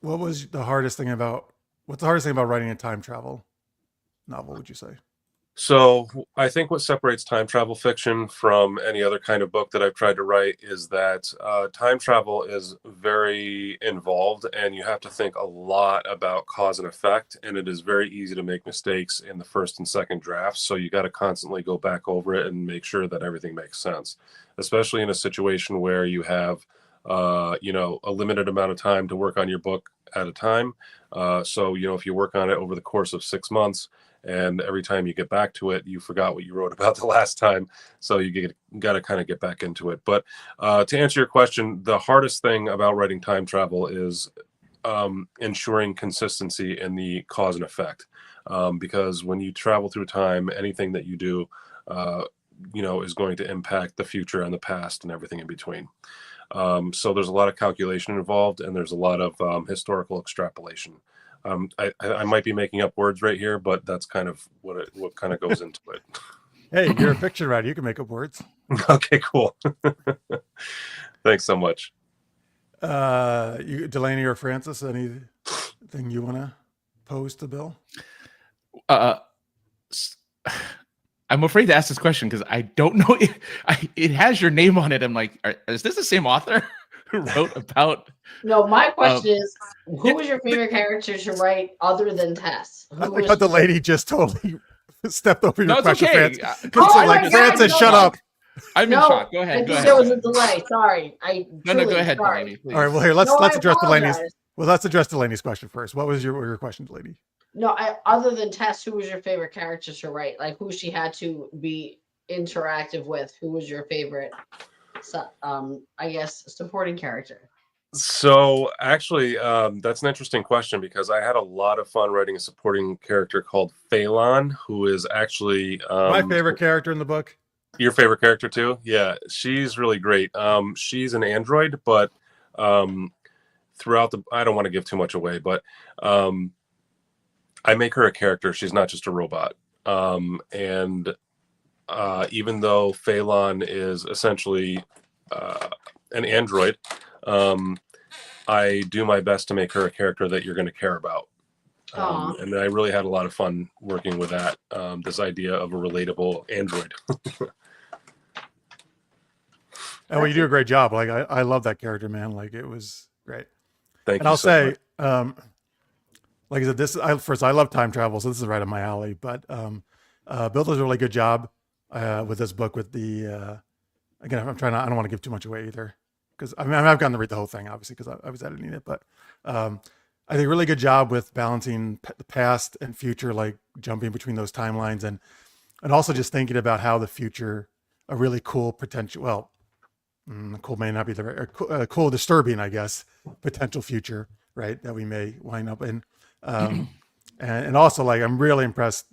the hardest thing about writing a time travel novel, would you say? So I think what separates time travel fiction from any other kind of book that I've tried to write is that time travel is very involved and you have to think a lot about cause and effect. And it is very easy to make mistakes in the first and second drafts. So you got to constantly go back over it and make sure that everything makes sense, especially in a situation where you have, a limited amount of time to work on your book at a time. So, if you work on it over the course of 6 months, and every time you get back to it, you forgot what you wrote about the last time. So you got to kind of get back into it. But to answer your question, the hardest thing about writing time travel is ensuring consistency in the cause and effect. Because when you travel through time, anything that you do, is going to impact the future and the past and everything in between. So there's a lot of calculation involved and there's a lot of historical extrapolation. I might be making up words right here, but that's kind of what kind of goes into it. Hey, you're a fiction writer. You can make up words. Okay, cool. Thanks so much. Delaney or Francis, anything you want to pose to Bill? S- I'm afraid to ask this question because I don't know if it has your name on it. I'm like, is this the same author who wrote about? No, my question is, who was your favorite character to write other than Tess? I like how the lady just totally stepped over your No, it's question, okay. Francis. Oh, It's my like, God, Francis, no. shut up. I'm in No, shock. Go I ahead. think Go ahead. there was a delay. Sorry. No, Truly, go ahead, sorry. Delaney, please. All right, well, here, let's No, I address Delaney's. apologize. Well, let's address Delaney's question first. What was your question, Delaney? No, other than Tess, who was your favorite character to write? Like who she had to be interactive with? Who was your favorite? I guess supporting character. So actually, that's an interesting question because I had a lot of fun writing a supporting character called Phelan, who is actually My favorite character in the book. Your favorite character too? Yeah, she's really great. She's an android, but throughout I don't want to give too much away, but I make her a character. She's not just a robot. And even though Phelan is essentially an android, I do my best to make her a character that you're going to care about. And I really had a lot of fun working with that, this idea of a relatable android. And well, you do a great job. Like I love that character, man. Like it was great. Thank and you. I'll So say, much. like I said, first I love time travel, so this is right up my alley. But Bill does a really good job with this book. With the again, I don't want to give too much away either, because I mean I've gotten to read the whole thing obviously because I was editing it. But I think really good job with balancing the past and future, like jumping between those timelines, and also just thinking about how the future, a really cool potential. Well, cool may not be the right, cool, disturbing, I guess, potential future, right, that we may wind up in. And also, like, I'm really impressed,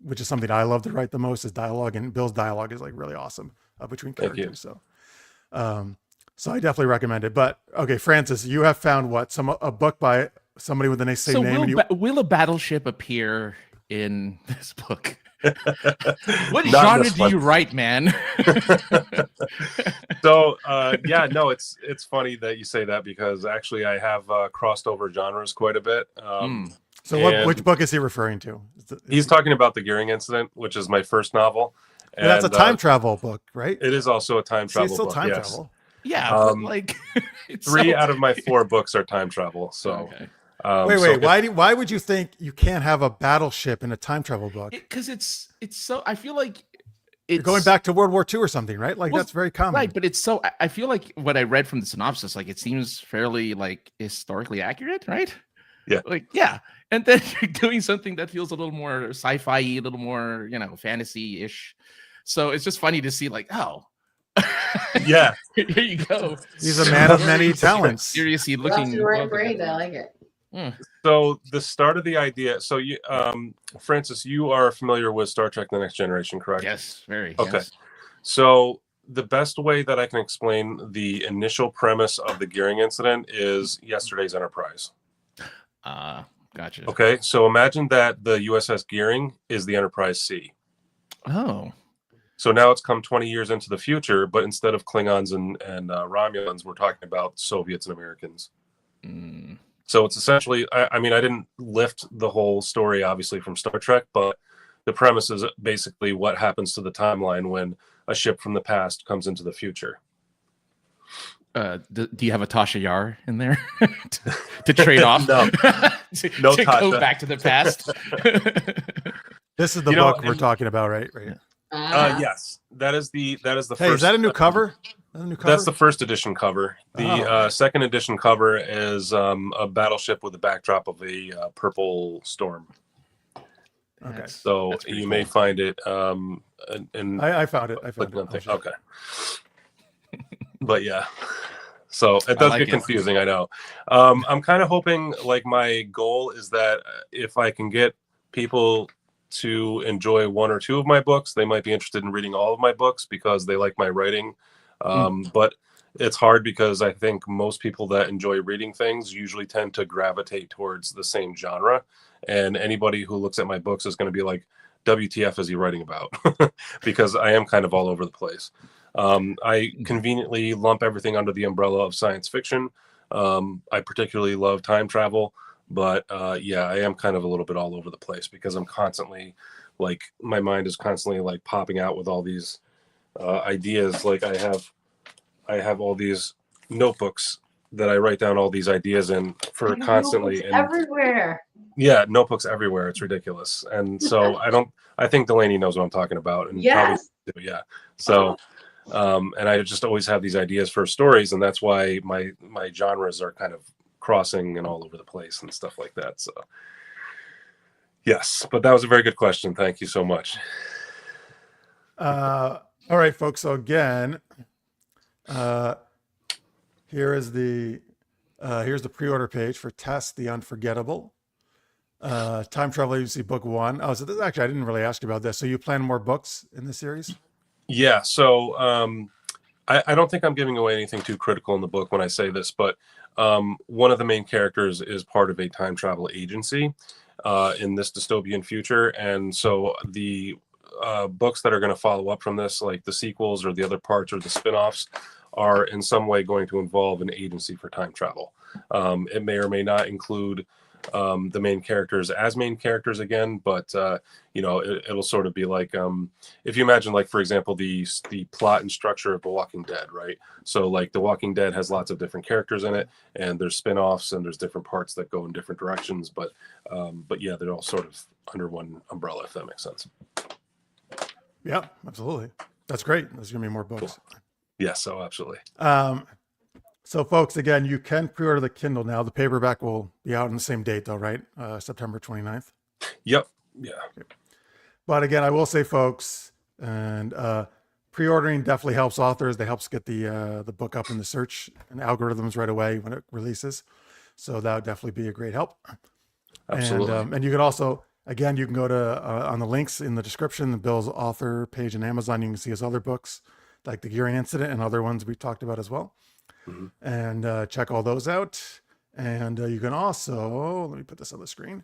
which is something I love to write the most, is dialogue, and Bill's dialogue is like really awesome between characters. So I definitely recommend it. But okay, Francis, you have found a book by somebody with the same name. Will a battleship appear in this book? What Not genre do you write, man? So yeah, no, it's funny that you say that because actually I have crossed over genres quite a bit. So which book is he referring to? He's talking about The Gearing Incident, which is my first novel. And that's a time travel book, right? It is also a time travel it's still book. Time yes. travel. Yeah, but like three out of my 4 books are time travel. So wait, why would you think you can't have a battleship in a time travel book? Because it's so, I feel like you're going back to World War II or something, right? Like that's very common, right? But it's so, I feel like what I read from the synopsis, like it seems fairly like historically accurate, right? Yeah, like yeah. And then you're doing something that feels a little more sci-fi, a little more fantasy-ish. So it's just funny to see, like, oh. Yeah, here you go. He's a man of many talents. Seriously looking. That's right brain. I like it. So the start of the idea. So you, Francis, you are familiar with Star Trek: The Next Generation, correct? Yes, very. Okay. Yes. So the best way that I can explain the initial premise of the Gearing Incident is yesterday's Enterprise. Gotcha. Okay, so imagine that the USS Gearing is the Enterprise C. Oh. So now it's come 20 years into the future, but instead of Klingons and Romulans, we're talking about Soviets and Americans. So it's essentially, I mean, I didn't lift the whole story, obviously, from Star Trek, but the premise is basically what happens to the timeline when a ship from the past comes into the future. Do you have a Tasha Yar in there to trade off? No, to go back to the past. This is the book we're talking about, right? Yes, that is the first. Is that a new cover? That's the first edition cover. The second edition cover is a battleship with a backdrop of a purple storm. Okay, so you may find it. I found it. Okay, but yeah. So it does get confusing, I know. I'm kind of hoping, like, my goal is that if I can get people to enjoy 1 or 2 of my books, they might be interested in reading all of my books because they like my writing. But it's hard because I think most people that enjoy reading things usually tend to gravitate towards the same genre. And anybody who looks at my books is going to be like, WTF is he writing about? Because I am kind of all over the place. I conveniently lump everything under the umbrella of science fiction. I particularly love time travel, but yeah, I am kind of a little bit all over the place because I'm constantly like, my mind is constantly like popping out with all these ideas. Like I have all these notebooks that I write down all these ideas in for I have constantly, notebooks and everywhere. yeah, notebooks everywhere. It's ridiculous. And so I think Delaney knows what I'm talking about, and probably Yes. yeah. So and I just always have these ideas for stories, and that's why my genres are kind of crossing and all over the place and stuff like that. So yes, but that was a very good question. Thank you so much. All right, folks. So again, here's the pre-order page for Tess the Unforgettable. Time Travel Agency Book 1. Oh, so this, actually, I didn't really ask you about this. So you plan more books in the series? Yeah. So I don't think I'm giving away anything too critical in the book when I say this, but one of the main characters is part of a time travel agency in this dystopian future. And so the books that are going to follow up from this, like the sequels or the other parts or the spin-offs, are in some way going to involve an agency for time travel. It may or may not include the main characters as main characters again, but you know, it'll sort of be like if you imagine, like, for example, the plot and structure of The Walking Dead, right? So like The Walking Dead has lots of different characters in it, and there's spin-offs and there's different parts that go in different directions, but yeah, they're all sort of under one umbrella, if that makes sense. Yeah, absolutely. That's great. There's gonna be more books. Cool. Yes, so absolutely. So folks, again, you can pre-order the Kindle now. The paperback will be out on the same date though, right? September 29th. Yep. Yeah. But again, I will say, folks, and pre-ordering definitely helps authors. They helps get the book up in the search and algorithms right away when it releases. So that would definitely be a great help. Absolutely. And you can also, again, you can go to on the links in the description, the Bill's author page in Amazon. You can see his other books, like The Gearing Incident and other ones we talked about as well. Mhm. And check all those out. And you can also, let me put this on the screen,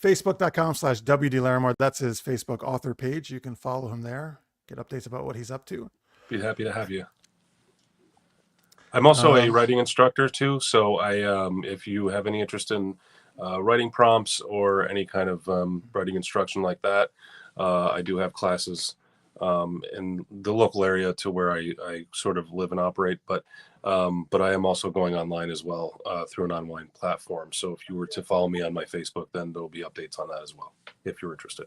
facebook.com/WD Laremore. That's his Facebook author page. You can follow him there, get updates about what he's up to. Be happy to have you. I'm also a writing instructor too. So if you have any interest in writing prompts or any kind of writing instruction like that, I do have classes in the local area to where I sort of live and operate, but I am also going online as well through an online platform. So if you were to follow me on my Facebook, then there'll be updates on that as well, if you're interested.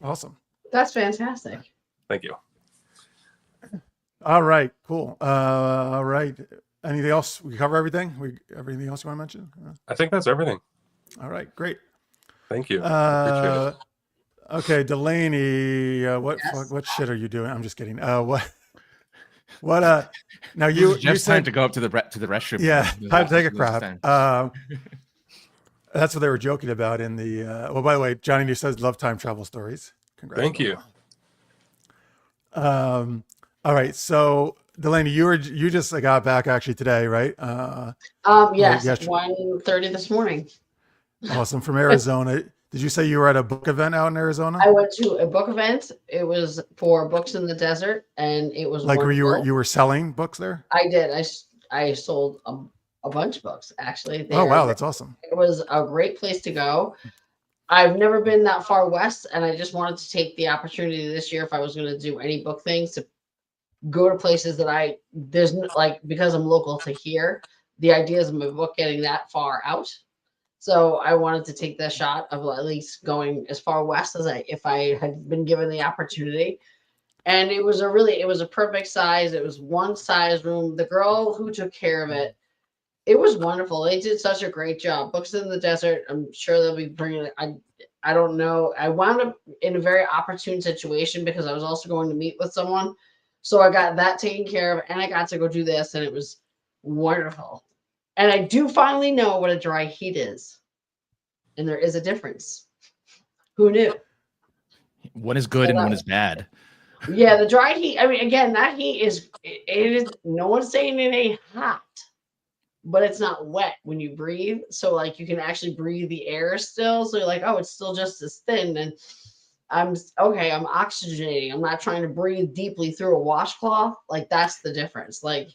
Awesome. That's fantastic. Thank you. All right, cool. All right. Anything else? We cover everything? Everything else you want to mention? I think that's everything. All right, great. Thank you. Appreciate it. Okay, Delaney, what Yes. what shit are you doing? I'm just kidding. What now you just said time to go up to the restroom. yeah, time to take a This crap. time. That's what they were joking about in the well, by the way, Johnny New says love time travel stories. Congrats. Thank you. All right, so Delaney, you just got back actually today, right? Yes, yesterday. 1:30 this morning. Awesome. From Arizona. Did you say you were at a book event out in Arizona? I went to a book event. It was for Books in the Desert, and it was Like wonderful. you were selling books there? I did. I sold a bunch of books actually. Oh wow, that's awesome. It was a great place to go. I've never been that far west, and I just wanted to take the opportunity this year, if I was going to do any book things, to go to places that because I'm local to here, the ideas of my book getting that far out. So I wanted to take the shot of at least going as far west as if I had been given the opportunity. And it was a perfect size. It was one size room. The girl who took care of it, it was wonderful. They did such a great job. Books in the Desert, I'm sure they'll be bringing it. I don't know. I wound up in a very opportune situation because I was also going to meet with someone. So I got that taken care of, and I got to go do this, and it was wonderful. And I do finally know what a dry heat is. And there is a difference. Who knew? One is good and one is bad. Yeah, the dry heat. I mean, again, that heat it is, no one's saying it ain't hot, but it's not wet when you breathe. So like you can actually breathe the air still. So you're like, oh, it's still just as thin. And I'm oxygenating. I'm not trying to breathe deeply through a washcloth. Like that's the difference. Like,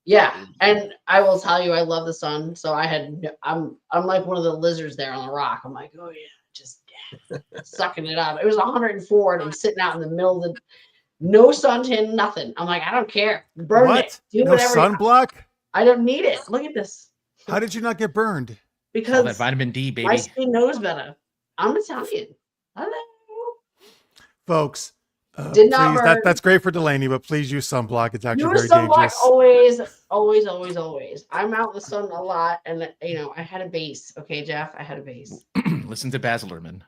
yeah. And I will tell you, I love the sun. So I'm like one of the lizards there on the rock. I'm like, oh yeah, just sucking it up. It was 104 and I'm sitting out in the middle of the no suntan, nothing. I'm like, I don't care. Burn it. Do No whatever. sunblock? I don't need it. Look at this. How did you not get burned? It's all that Because vitamin D, my baby. skin knows better. I'm Italian. Hello. Folks, Did not please, burn. that's great for Delaney, but please use sunblock. It's actually Use very sunblock dangerous. always. I'm out in the sun a lot, and I had a base. Okay, Jeff, I had a base. Listen to Baz Luhrmann.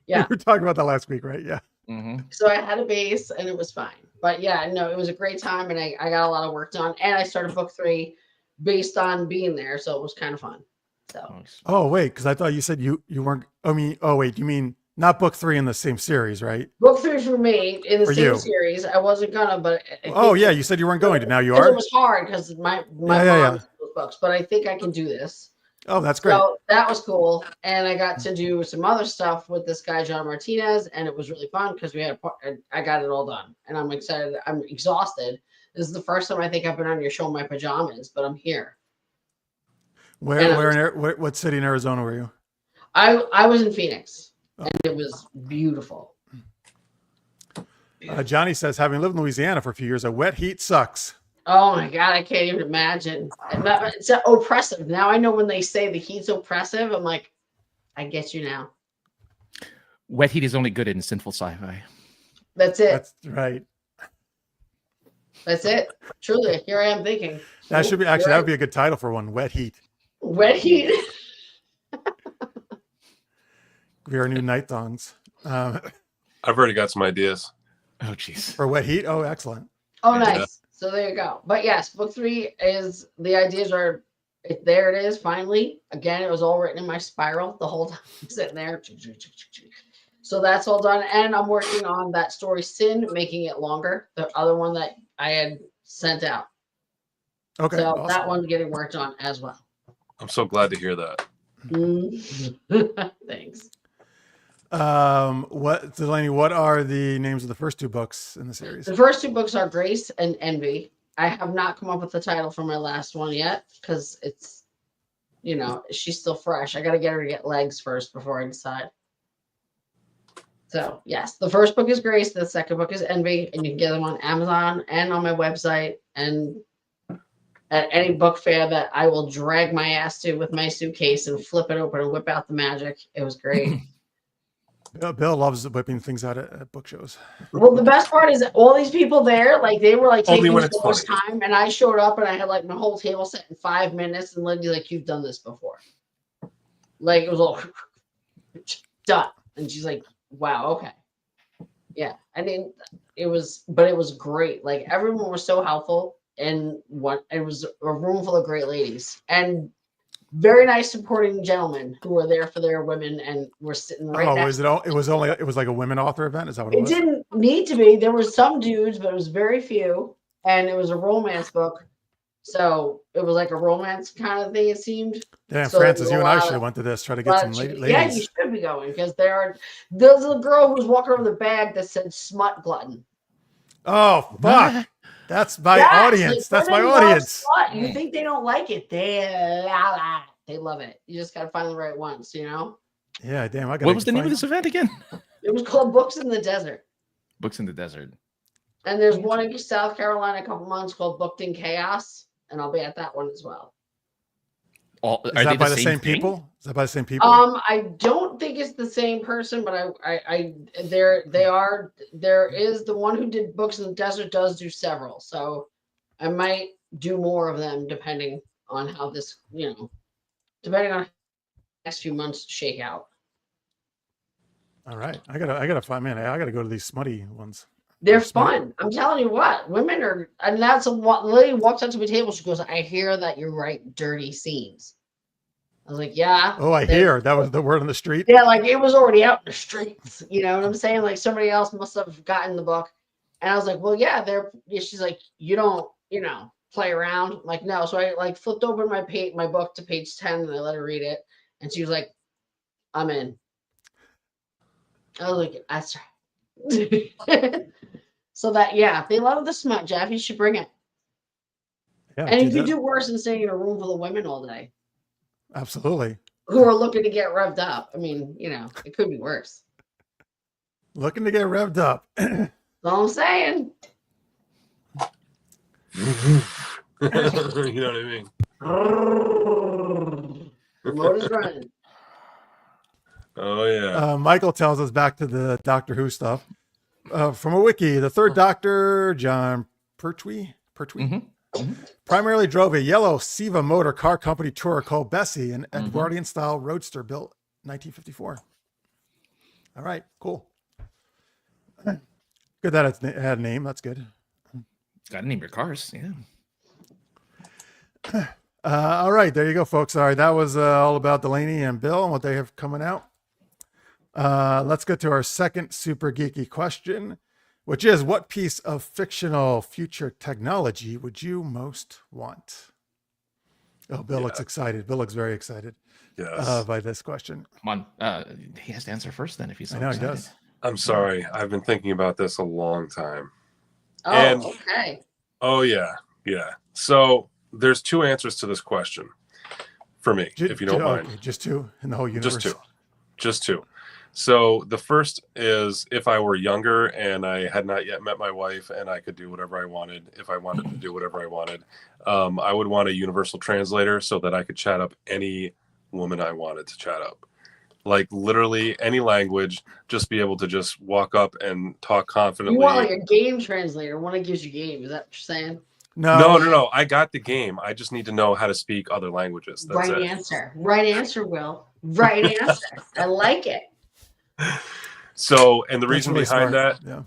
Yeah. We were talking about that last week, right? Yeah. So I had a base, and it was fine. But yeah, no, it was a great time, and I got a lot of work done, and I started book 3 based on being there, so it was kind of fun. So. Oh wait, because I thought you said you weren't. I mean, oh wait, you mean not book 3 in the same series, right? Book 3 for me in the For same you. series. I wasn't gonna, but Oh yeah, you said you weren't going to. Now you it are. was hard because my mom wrote those books, but I think I can do this. Oh, that's great. So that was cool, and I got to do some other stuff with this guy John Martinez, and it was really fun because I got it all done, and I'm excited. I'm exhausted. This is the first time I think I've been on your show in my pajamas, but I'm here. What city in Arizona were you? I was in Phoenix, and it was beautiful. Johnny says, having lived in Louisiana for a few years, a wet heat sucks. Oh my God, I can't even imagine. It's oppressive. Now I know when they say the heat's oppressive, I'm like, I get you now. Wet heat is only good in Sinful Sci-Fi. That's it. That's right. That's it. Truly, here I am thinking. That should be that would be a good title for one. Wet heat. Wet heat. We are new night thongs. I've already got some ideas. Oh, jeez. For wet heat? Oh, excellent. Oh, nice. Yeah. So there you go. But yes, book 3 is the ideas are there. It is finally. Again, it was all written in my spiral the whole time. I'm sitting there. So that's all done. And I'm working on that story Sin, making it longer. The other one that I had sent out. Okay. So awesome. that one's getting worked on as well. I'm so glad to hear that. Thanks. Delaney, what are the names of the first 2 books in the series? The first 2 books are Grace and Envy. I have not come up with the title for my last one yet because it's, she's still fresh. I got to get her to get legs first before I decide. So yes, the first book is Grace. The second book is Envy, and you can get them on Amazon and on my website and at any book fair that I will drag my ass to with my suitcase and flip it open and whip out the magic. It was great. Bill loves whipping things out at book shows. Well, the best part is all these people there, like they were like taking the most funny. time, and I showed up and I had like my whole table set in 5 minutes, and Lindy's like, "You've done this before." Like it was all done, and she's like, "Wow, okay, yeah." I mean, it was great. Like everyone was so helpful, and it was a room full of great ladies and very nice supporting gentlemen who were there for their women and were sitting right next. It was like a women author event. Is that what it was? It didn't need to be. There were some dudes, but it was very few, and it was a romance book, so it was like a romance kind of thing. It seemed. Damn, so Francis, you and I should have went to this. Try to get some ladies. Yeah, you should be going because there's a girl who was walking around with a bag that said "smut glutton." Oh fuck! That's my audience. That's my audience. You think they don't like it? They love it. You just got to find the right ones, Yeah, damn. What was the name of this event again? It was called Books in the Desert. Books in the Desert. And there's one in South Carolina a couple months called Booked in Chaos, and I'll be at that one as well. Is that by the same people? Is that by the same people? I don't think it's the same person, but there is the one who did Books in the Desert does do several, so I might do more of them depending on how this, depending on how the next few months shake out. All right, I gotta find, man. I gotta go to these smutty ones. They're fun. I'm telling you what, women are, and that's a lady walks up to my table. She goes, "I hear that you write dirty scenes." I was like, "Yeah." Oh, I hear that was the word on the street. Yeah, like it was already out in the streets. You know what I'm saying? Like somebody else must have gotten the book, and I was like, "Well, yeah." She's like, "You don't, play around." I'm like, no. So I like flipped open my book to page 10, and I let her read it, and she was like, "I'm in." I was like, that's right. So that, yeah, they love the smut, Jeff. You should bring it. Yeah, And you do could that. do worse than staying in a room full of women all day Absolutely. who are looking to get revved up. I mean, it could be worse. Looking to get revved up. That's all I'm saying. You know what I mean? The motor's running. Oh yeah. Michael tells us back to the Doctor Who stuff. From a wiki, the third Doctor, John Pertwee, primarily drove a yellow Siva motor car company tourer called Bessie, an Edwardian-style roadster built 1954. All right, cool. Good that it had a name. That's good. It's got to name your cars. Yeah. All right, there you go, folks. All right, that was all about Delaney and Bill and what they have coming out. Let's get to our second super geeky question, which is, what piece of fictional future technology would you most want? Oh, Bill looks excited. Bill looks very excited by this question. Come on. He has to answer first then if he's so I know excited. he does. I'm sorry. I've been thinking about this a long time. Oh, okay. Oh yeah. Yeah. So there's two answers to this question for me, if you don't mind. Okay, just two in the whole universe. Just two. So the first is, if I were younger and I had not yet met my wife and I could do whatever I wanted, if I wanted to do whatever I wanted, I would want a universal translator so that I could chat up any woman I wanted to chat up. Like literally any language, just be able to just walk up and talk confidently. You want like a game translator, one that gives you game. Is that what you're saying? No. I got the game. I just need to know how to speak other languages. That's right it. answer. Right answer, Will. Right answer. I like it. So, and the reason really behind smart.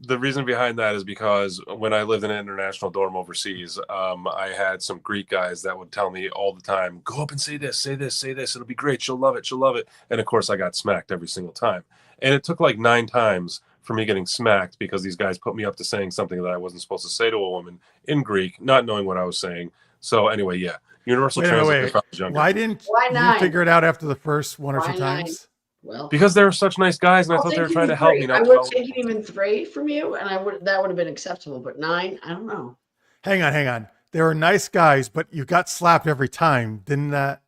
the reason behind that is because when I lived in an international dorm overseas, I had some Greek guys that would tell me all the time, go up and say this, say this, say this. It'll be great. She'll love it. She'll love it. And of course I got smacked every single time. And it took like 9 times for me getting smacked because these guys put me up to saying something that I wasn't supposed to say to a woman in Greek, not knowing what I was saying. So anyway, yeah. Universal translator if I was younger. Why didn't you figure it out after the first one or two times? Well, because they were such nice guys, and I thought they were trying to help me. I would have taken even 3 from you, and that would have been acceptable. But 9, I don't know. Hang on. They were nice guys, but you got slapped every time, didn't that?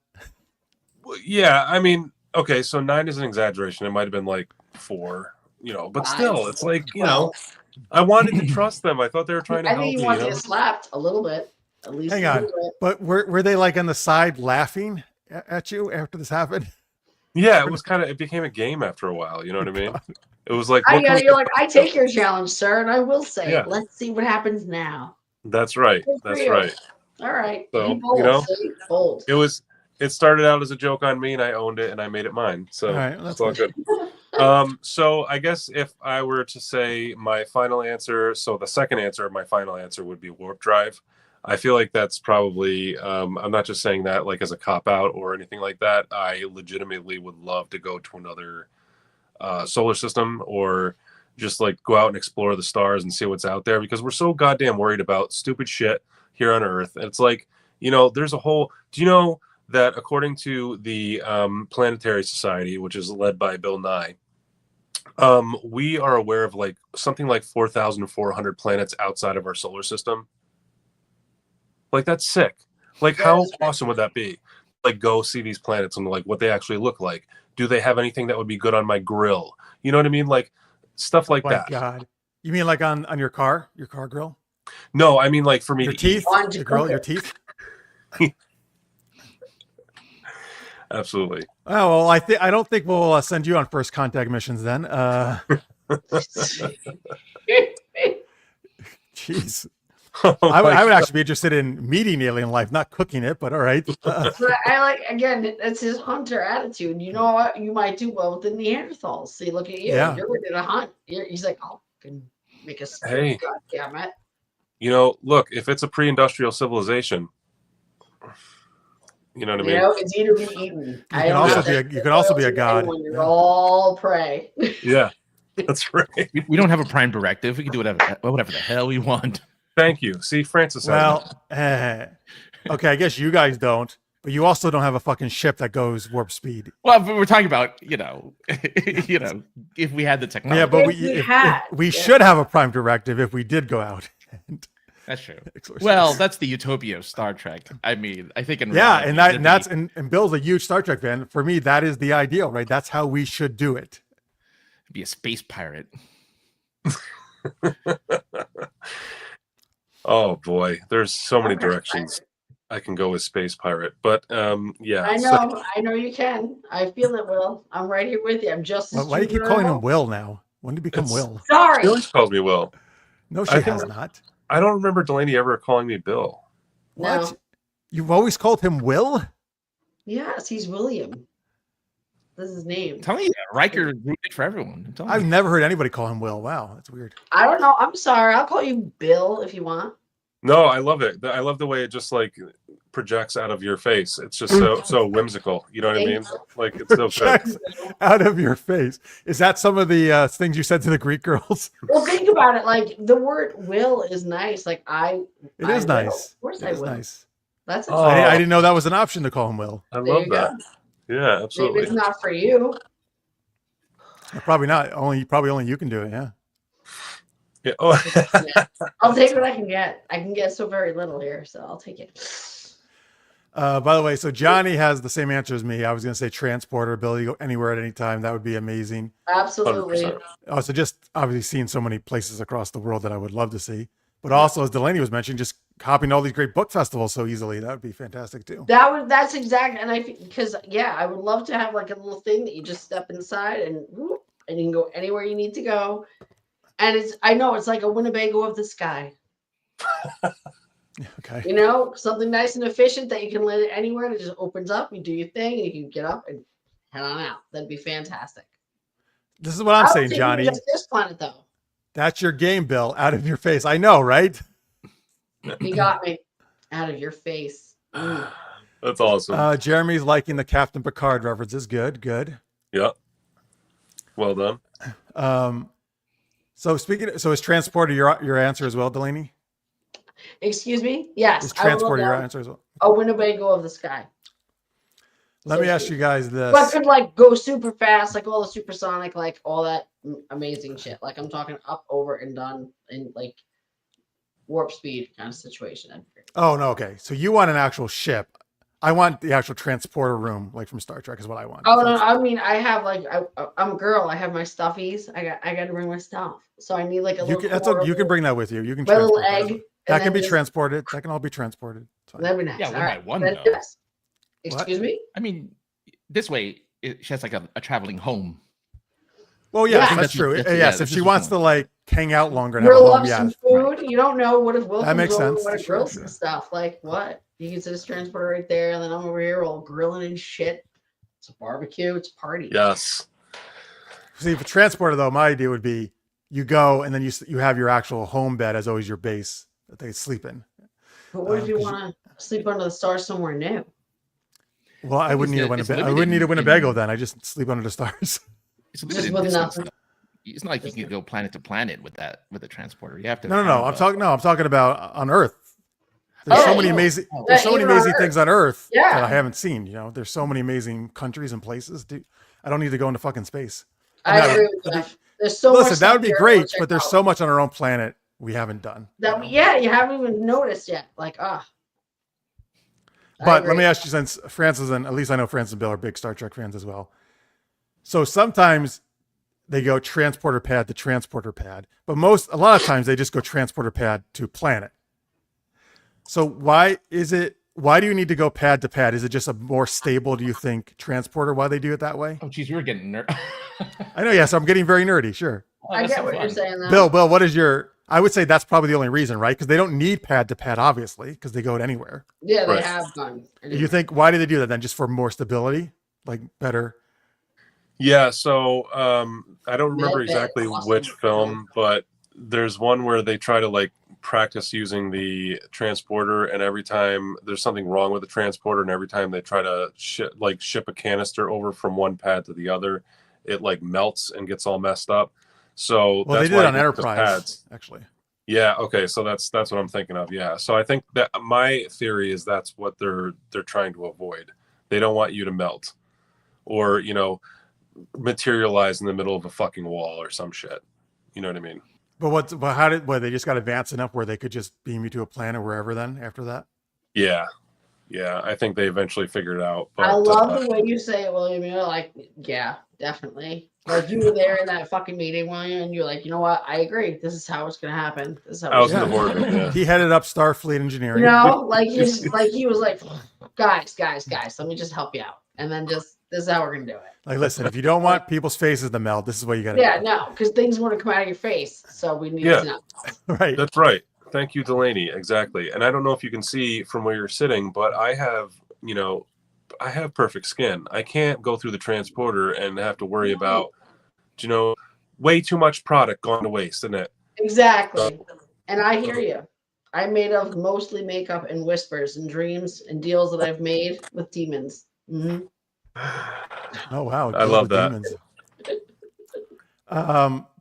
Yeah, I mean, okay, so 9 is an exaggeration. It might have been like 4, but 5, still, it's like 12. I wanted to trust them. I thought they were trying to help me. I think you wanted to get slapped a little bit, at least. Hang on, but were they like on the side laughing at you after this happened? Yeah, it became a game after a while. You know what I mean? It was like, you're like, I take your challenge, sir, and I will say it. Let's see what happens now. That's right. That's right. All right. So, bold. It started out as a joke on me, and I owned it, and I made it mine. So all right, that's all good. So I guess if I were to say my final answer, so the second answer of my final answer would be warp drive. I feel like that's probably, I'm not just saying that like as a cop-out or anything like that. I legitimately would love to go to another solar system or just like go out and explore the stars and see what's out there, because we're so goddamn worried about stupid shit here on Earth. And it's like, there's a whole, do you know that according to the Planetary Society, which is led by Bill Nye, we are aware of like something like 4,400 planets outside of our solar system. Like, that's sick. Like, how awesome would that be? Like, go see these planets and like what they actually look like. Do they have anything that would be good on my grill? You know what I mean? Like stuff like that. God, you mean like on your car grill? No, I mean like for me your to teeth, eat. your grill, your teeth. Absolutely. Oh well, I don't think we'll send you on first contact missions then. Jeez. I would actually be interested in meeting alien life, not cooking it, but all right. But I like, again, that's his hunter attitude. You know what? You might do well with the Neanderthals. See, look at you. Yeah. You're ready to hunt. He's like, oh, can make a hey, God damn it. Look, if it's a pre-industrial civilization, you know what I mean? It's eat or be eaten. You can also be a god. When you're all prey. Yeah, that's right. We don't have a prime directive. We can do whatever the hell we want. Thank you. See, Francis. Well, okay, I guess you guys don't, But you also don't have a fucking ship that goes warp speed. Well, but we're talking about, you know, if we had the technology. Yeah, but If we should have a prime directive if we did go out. And That's true. exorcist. Well, that's the utopia of Star Trek. I mean, I think in yeah, reality, and Bill's a huge Star Trek fan. For me, that is the ideal, right? That's how we should do it. be a space pirate. Oh boy, there's so many directions I can go with space pirate, but yeah. I know you can. I feel it, Will. I'm right here with you. I'm just as Why do you keep stupid calling as him Will now? When did he become It's- Will? Sorry. She always calls me Will. No, she I has think- not. I don't remember Delaney ever calling me Bill. What? No. You've always called him Will? Yes, he's William. This is his name. I'm telling you, Riker ruined it for everyone. I'm telling I've you. never heard anybody call him Will. Wow, that's weird. I don't know. I'm sorry. I'll call you Bill if you want. No, I love it. I love the way it just like projects out of your face. It's just so whimsical. You know what I mean? Like it's so good. Projects out of your face. Is that some of the things you said to the Greek girls? Well, think about it. Like the word "will" is nice. Like It I is will. nice. Of course, It I is will. nice. That's Oh. I didn't know that was an option to call him Will. I There love you that. go. Yeah, Maybe absolutely. it's not for you. Probably not. Probably only you can do it. Yeah. Yeah. Oh. Yeah. I'll take what I can get. I can get so very little here, so I'll take it. By the way, so Johnny has the same answer as me. I was going to say transporter, ability to go anywhere at any time. That would be amazing. Absolutely. 100%. Also, just obviously seeing so many places across the world that I would love to see. But also, as Delaney was mentioning, just hopping to all these great book festivals so easily. That would be fantastic too. That's exactly, and because I would love to have like a little thing that you just step inside and whoop, and you can go anywhere you need to go. And I know it's like a Winnebago of the sky. Okay. You know, something nice and efficient that you can let it anywhere and it just opens up. You do your thing and you can get up and head on out. That'd be fantastic. This is what I'm I don't saying, think Johnny. just this planet though. That's your game, Bill. Out of your face. I know, right? You got me out of your face. That's awesome. Jeremy's liking the Captain Picard references. Good, good. Yep. Well done. So is transporter your answer as well, Delaney? Excuse me? Yes. Is I would love transporter your that. answer as well? A Winnebago of the sky. Let me ask you guys this. But could like go super fast, like all the supersonic, like all that amazing shit. Like I'm talking up, over, and done in like warp speed kind of situation. That'd be great. Oh no, okay. So you want an actual ship. I want the actual transporter room, like from Star Trek, is what I want. Oh no, I mean I have like I'm a girl. I have my stuffies. I got to bring my stuff. So I need like a little. You can bring that with you. You can my little transport egg. that. That can be transported. That can all be transported. It's fine. That'd be nice. Yeah, All one right. by one, That's though. yes. Excuse me. I mean, this way she has like a traveling home. Well, yeah, Yeah. that's That's- true. that's- yes, yeah, if this she is wants fine. to like hang out longer and have a Grill home, up yeah. some food. You don't know what if Will That makes comes over, sense. what if Sure, grill sure. some stuff. Like what? You can sit his transporter right there, and then I'm over here all grilling and shit. It's a barbecue. It's a party. Yes. See, for transporter though, my idea would be you go and then you have your actual home bed as always your base that they sleep in. But what if you 'cause want to sleep under the stars somewhere new? Well, I wouldn't need a It's Winnebago. I limited wouldn't need a in- Winnebago then. I just sleep under the stars. It's Just limited with distance. nothing. It's not like you can go planet to planet with a transporter. You have to. No. have I'm talking about on Earth. There's so Oh, many yeah. amazing. Oh. There's so Yeah, many even on amazing Earth. things on Earth Yeah. that I haven't seen. You know, there's so many amazing countries and places. Dude, I don't need to go into fucking space. I No, agree with but that. There's so much. Listen, that would be stuff here great, to check but there's out. so much on our own planet we haven't done. that you haven't even noticed yet. Like I But let agree. me ask you, since Francis and at least I know Francis and Bill are big Star Trek fans as well. So sometimes they go transporter pad to transporter pad, but a lot of times they just go transporter pad to planet. So why do you need to go pad to pad? Is it just a more stable, do you think, transporter? Why they do it that way? Oh, geez, we were getting I know, yes, I'm getting very nerdy, sure. I get what you're saying. Though. Bill, what is I would say that's probably the only reason, right? Because they don't need pad to pad, obviously, because they go it anywhere. Yeah, they Right. have gone. You think, why do they do that then? Just for more stability? Like better? Yeah. So I don't remember Med Bay, exactly awesome. which film, but there's one where they try to like practice using the transporter, and every time there's something wrong with the transporter, and every time they try to ship a canister over from one pad to the other, it like melts and gets all messed up. So Well, that's they did why it on they use the Enterprise, pads. actually. Yeah, okay, so that's what I'm thinking of. Yeah. So I think that my theory is that's what they're trying to avoid. They don't want you to melt or, materialize in the middle of a fucking wall or some shit. You know what I mean? But they just got advanced enough where they could just beam you to a planet wherever then after that? Yeah. Yeah, I think they eventually figured it out. But I love the way you say it, William. You're like, yeah, definitely. Like you were there in that fucking meeting, William, and you're like, you know what? I agree. This is how it's gonna happen. This is how I was in Yeah. the boardroom, yeah. He headed up Starfleet Engineering. He was like, guys, let me just help you out. And then this is how we're gonna do it. Like, listen, if you don't want people's faces to melt, this is what you got to Yeah, do. no, because things want to come out of your face. So we need Yeah. to know. Right. That's right. Thank you, Delaney. Exactly. And I don't know if you can see from where you're sitting, but I have perfect skin. I can't go through the transporter and have to worry about, way too much product gone to waste, isn't it? Exactly. And I hear you. I'm made of mostly makeup and whispers and dreams and deals that I've made with demons. Mm-hmm. Oh, wow. I love that. Demons.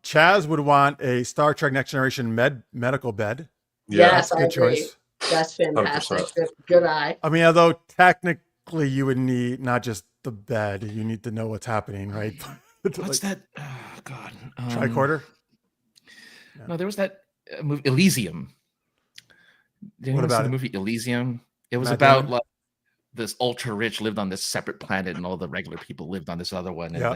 Chaz would want a Star Trek Next Generation medical bed. Yeah. Yes, I Good agree. choice. That's fantastic. 100%. Good eye. I mean, although technically you would need not just the bed, you need to know what's happening, right? What's that? Oh, God. Tricorder? No, there was that movie Elysium. Did anyone see about the it? movie Elysium? It was Matt about Damon? like this ultra rich lived on this separate planet, and all the regular people lived on this other one. And Yeah.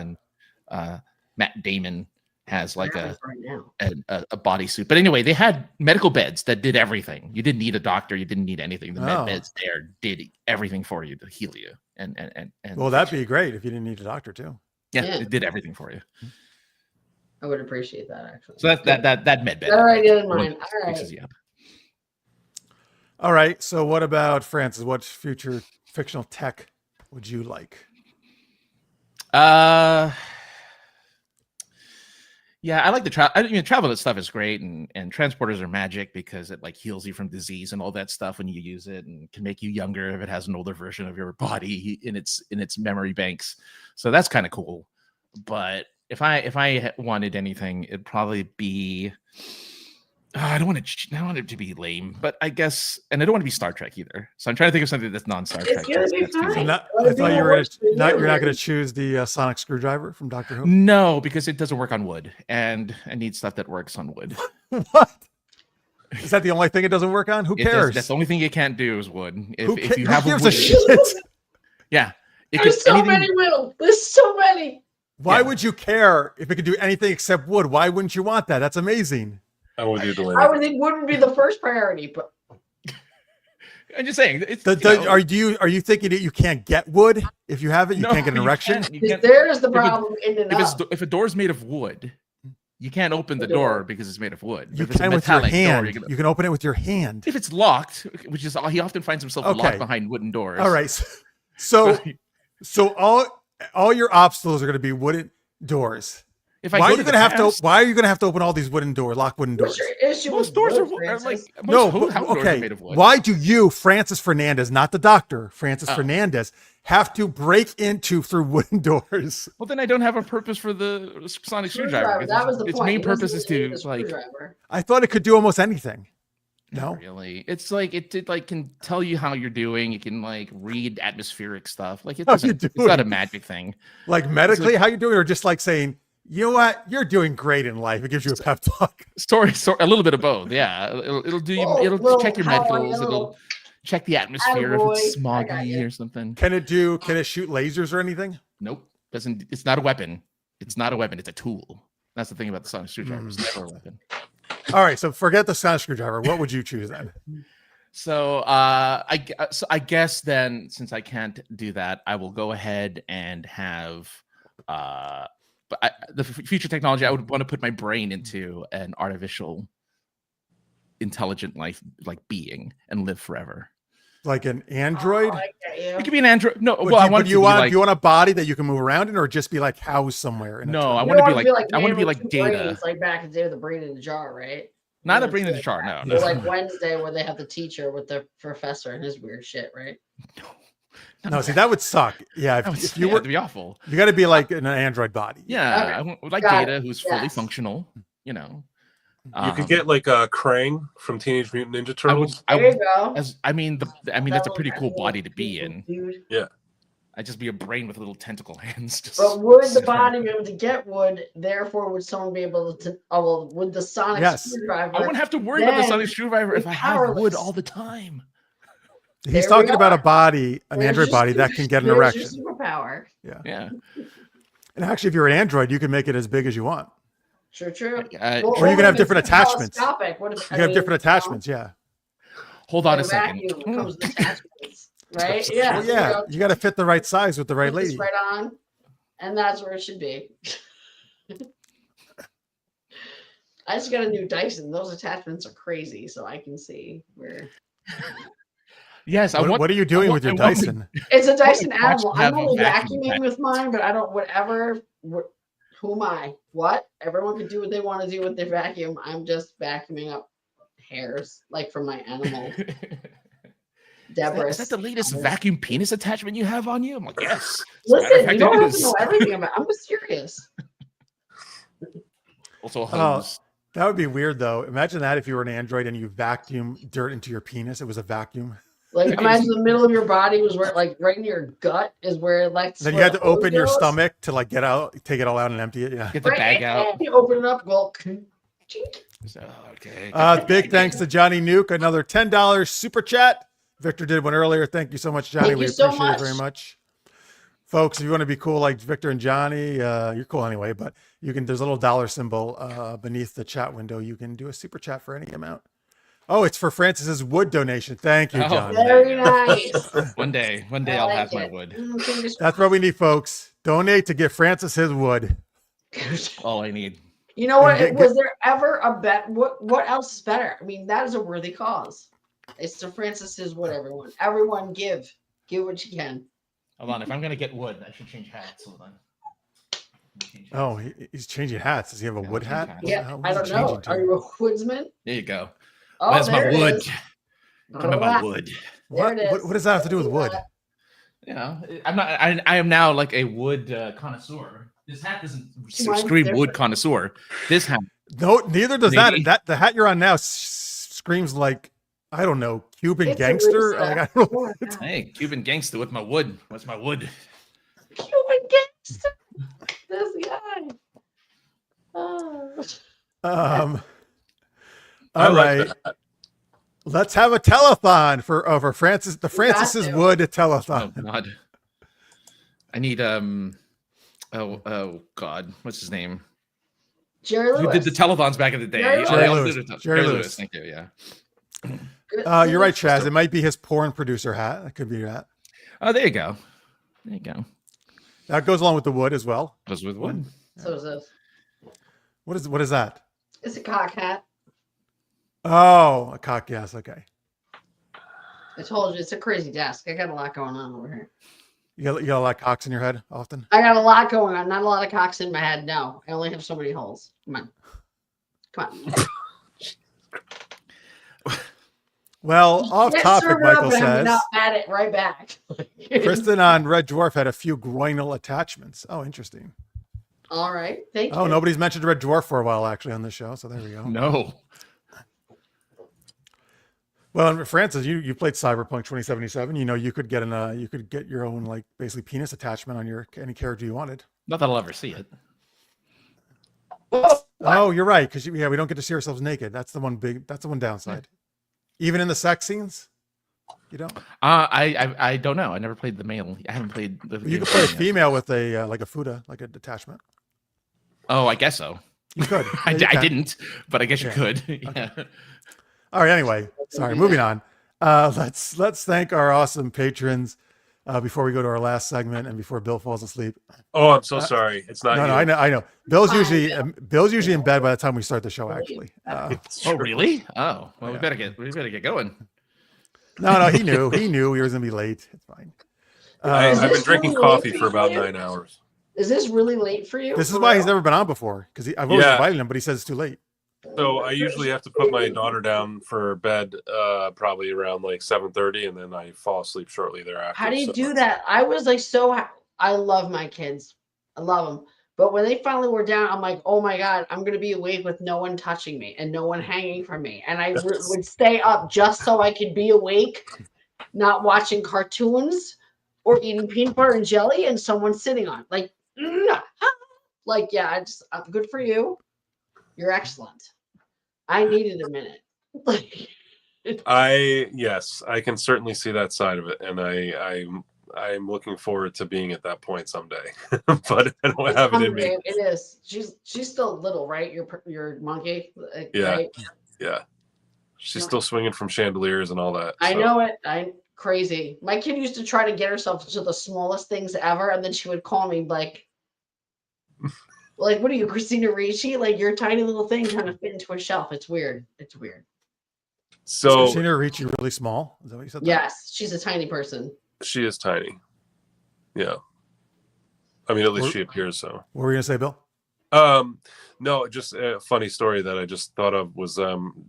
then Matt Damon has like Right now. a bodysuit. But anyway, they had medical beds that did everything. You didn't need a doctor. You didn't need anything. The Oh. med beds there did everything for you to heal you. And Well, that'd be great if you didn't need a doctor, too. yeah, Yeah. it did everything for you. I would appreciate that actually. So that med bed. All right, in really mind. All right. fixes you up. All right. So, what about Francis? What future fictional tech would you like? Yeah, I like the travel. I mean, travel stuff is great, and transporters are magic because it like heals you from disease and all that stuff when you use it, and can make you younger if it has an older version of your body in its memory banks. So that's kind of cool. But if I wanted anything, it'd probably be. I don't want it to be lame, but I guess, and I don't want to be Star Trek either. So I'm trying to think of something that's non-Star Trek. It's gonna be that's fine. I thought you were you're not going to choose the sonic screwdriver from Doctor Who. No, because it doesn't work on wood, and I need stuff that works on wood. What? Is that the only thing it doesn't work on? Who cares? That's the only thing you can't do is wood. Who If you have gives a wood, shit? yeah. There's so many, Will. There's so many. Why would you care if it could do anything except wood? Why wouldn't you want that? That's amazing. I would do I Delaney. would think wouldn't be the first priority, but I'm just saying. It's, Are you thinking that you can't get wood if you have it? You can't get an erection. there's the problem in and If a door's made of wood, you can't open the door because it's made of wood. You If it's a can with your metallic hand. door, You can open it with your hand. if it's locked, which is he often finds himself Okay. locked behind wooden doors. All right. So all your obstacles are going to be wooden doors. If I Why are go you to going the to have past, to? Why are you going to have to open all these lock wooden doors? what's your issue most with doors wood, are like Francis? No, most but, doors are okay. made of wood. Why do you, Francis Fernandez, not the doctor, Francis Oh. Fernandez, have to break into through wooden doors? Well, then I don't have a purpose for the sonic screwdriver. because That was the its point. main He doesn't purpose is need to a like. screwdriver. I thought it could do almost anything. No. Not really. It's like it like can tell you how you're doing. It can like read atmospheric stuff. Like it How you doesn't. It's doing? not a magic thing. Like medically, how you doing? Or just like saying, you know what? You're doing great in life. It gives you a pep talk. Story, a little bit of both. Yeah, it'll do. It'll Well, check your how are you? medicals. It'll check the atmosphere if it's Attaboy. I got smoggy you. or something. Can it shoot lasers or anything? Nope. Doesn't. It's not a weapon. It's not a weapon. It's a tool. That's the thing about the sonic screwdriver. It's never a weapon. All right. So forget the sonic screwdriver. What would you choose then? So I guess then, since I can't do that, I will go ahead and have the future technology. I would want to put my brain into an artificial, intelligent life, like being, and live forever. Like an android? Oh, I get you. It could be an android. No, But well, I want do it you to be want like. do you want a body that you can move around in, or just be like housed somewhere? In a No, toy? I You want to don't be like. I want to man be with like two Data. brains, like back in the day with the brain in the jar, right? Not a Yeah, brain in the it's jar. like No, Or no. like Wednesday where they have the teacher with the professor and his weird shit, right? No, see that would suck. Yeah, if you were, to be awful. you got to be like in an android body. Yeah, Okay. I want like Got Data, who's fully Yes. functional. You know, You could get like a Krang from Teenage Mutant Ninja Turtles. There you go. I mean, that's a pretty That cool little body to be in. dude. Yeah. I'd just be a brain with little tentacle hands. Just But would the sit around. body be able to get wood? Therefore, would someone be able to? Oh well, would the sonic Yes. screwdriver? I wouldn't have to worry about the then sonic screwdriver if I have wood powerless. all the time. He's There we talking about are. a body, an There's Android your body that super- can get an there's erection. Your superpower. Yeah. And actually, if you're an Android, you can make it as big as you want. True. Well, Or you can have if different it's attachments. telescopic, what if, You can have different attachments, yeah. Hold on a the second. vacuum comes with attachments, right? Yeah. Well, so yeah, go, you got to fit the right size with the right put this lady. right on, and that's where it should be. I just got a new Dyson. Those attachments are crazy, so I can see where. Yes, What are you doing with your Dyson? It's a Dyson Watch Animal. have I'm a only vacuum vacuuming with mine, but I don't. Who am I? What? Everyone can do what they want to do with their vacuum. I'm just vacuuming up hairs, like from my animal. Debris. Is that the latest vacuum penis attachment you have on you? I'm like, yes. Listen, you don't it have to is. know everything about. I'm just serious. Also, a Oh, hose. that would be weird, though. Imagine that if you were an Android and you vacuum dirt into your penis. It was a vacuum. Like Okay, imagine the middle of your body was where, like, right in your gut is where, like. Then you had to open your stomach to like get out, take it all out, and empty it. Yeah. Get the bag out. You open it up, go. So, okay. Big thanks to Johnny Nuke. Another $10 super chat. Victor did one earlier. Thank you so much, Johnny. Thank We you so appreciate it very much. much. Folks, if you want to be cool like Victor and Johnny, you're cool anyway, but you can, there's a little dollar symbol beneath the chat window. You can do a super chat for any amount. Oh, it's for Francis's wood donation. Thank you, Oh, Johnny. Very nice. One day I I'll like have my it. wood. Fingers That's what we need, folks. Donate to get Francis his wood. crossed. All I need. You know what? And Was there ever a bet? What else is better? I mean, that is a worthy cause. It's to Francis's wood, everyone. Everyone give what you can. Hold on. If I'm gonna get wood, I should change hats. Hold on. Change hats. Oh, he's changing hats. Does he have a Yeah, wood change hat? hats. What the Yeah, hell I is don't he know. changing to? Are you a woodsman? There you go. Oh, Where's my there it wood? is. Give me my wood. What, There it is. what does that have to do with wood? You know, I'm not. I am now like a wood connoisseur. This hat doesn't Mine's scream wood different. connoisseur. This hat. No, neither does Maybe. that. The hat you're on now screams like, I don't know, Cuban It's a gangster. loose Like, I hat. don't know. Hey, Cuban gangster with my wood. What's my wood? Cuban gangster. This guy. Oh. All I like right. that. Let's have a telethon for Francis, the We got Francis's to. Wood Oh telethon. God. I need Oh God. What's his name? Jerry Lewis. Who did the telethons back in the day? Jerry Jerry Oh, Lewis. Jerry Jerry Lewis. Lewis. Thank you. Yeah. Good. You're right, Chaz. It might be his porn producer hat. That could be that. Oh, there you go. There you go. That goes along with the wood as well. Goes with wood. So is this. What is that? It's a cock hat. Oh, a cock. Yes. Okay. I told you it's a crazy desk. I got a lot going on over here. You got a lot of cocks in your head often. I got a lot going on. Not a lot of cocks in my head. No, I only have so many holes. Come on. Well, off Can't topic, serve it up Michael and I'm says. not at it right back. Kristen on Red Dwarf had a few groinal attachments. Oh, interesting. All right. Thank you. Oh, nobody's mentioned Red Dwarf for a while actually on this show, so there we go. No. Well, and Francis, you played Cyberpunk 2077. You know, you could get your own like basically penis attachment on your any character you wanted. Not that I'll ever see it. Oh, you're right, because we don't get to see ourselves naked. That's the one downside. Even in the sex scenes, you don't. I don't know. I never played the male. I haven't played the. You could play a female with a like a fuda, like a detachment. Oh, I guess so. You could. I Yeah, you can. didn't, but I guess you Yeah. could. Yeah. All right. Anyway, sorry. Moving on. Let's thank our awesome patrons before we go to our last segment and before Bill falls asleep. Oh, I'm so sorry. It's not No, you. no, I know. Bill's usually in bed by the time we start the show. Actually, It's Oh, true. really? Oh, well, Yeah. we better get going. no, he knew we were gonna be late. It's fine. I've Is been this drinking really coffee late for for about you? 9 hours. Is this really late for you? This is For why he's real? never been on before because I've always Yeah. invited him, but he says it's too late. So I usually have to put my daughter down for bed probably around like 7:30, and then I fall asleep shortly thereafter. How do you So- do that? I was like I love my kids. I love them. But when they finally were down, I'm like, oh my God, I'm going to be awake with no one touching me and no one hanging from me. And I would stay up just so I could be awake, not watching cartoons or eating peanut butter and jelly and someone sitting on. Like, yeah, I'm good for you. You're excellent. I needed a minute. Yes, I can certainly see that side of it, and I'm looking forward to being at that point someday. But I don't have it in me. It is. She's still little, right? Your monkey, Yeah, right? yeah. She's still swinging from chandeliers and all that. I know it. I'm crazy. My kid used to try to get herself to the smallest things ever, and then she would call me like, what are you, Christina Ricci? Like your tiny little thing trying to fit into a shelf. It's weird. It's weird. So Is Christina Ricci really small? Is that what you said? Yes, she's a tiny person. She is tiny. Yeah. I mean, at least she appears so. What were you gonna say, Bill? No, just a funny story that I just thought of was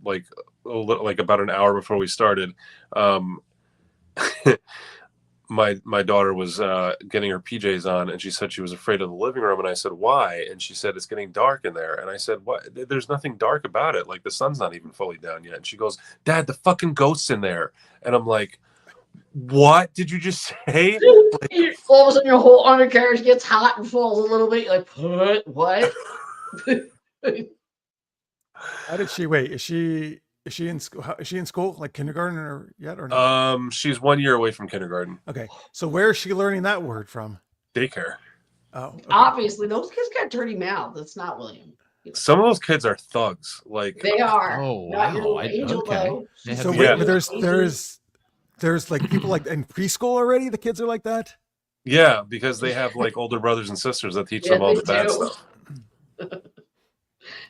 like about an hour before we started. My daughter was getting her PJs on, and she said she was afraid of the living room, and I said, why? And she said, it's getting dark in there. And I said, what? There's nothing dark about it. Like the sun's not even fully down yet. And she goes, Dad, the fucking ghost's in there. And I'm like, what did you just say? Like, all of a sudden your whole undercarriage gets hot and falls a little bit. You're like, what? How did she wait? Is she in school? Is she in school, like kindergarten or yet or not? She's 1 year away from kindergarten. Okay, so where is she learning that word from? Daycare. Oh, okay. Obviously, those kids got dirty mouths. It's not William. Some of those kids are thugs. Like they are. Oh Not your wow! little angel, though. So Yeah. wait, but there's like people like in preschool already. The kids are like that. Yeah, because they have like older brothers and sisters that teach them all the bad stuff.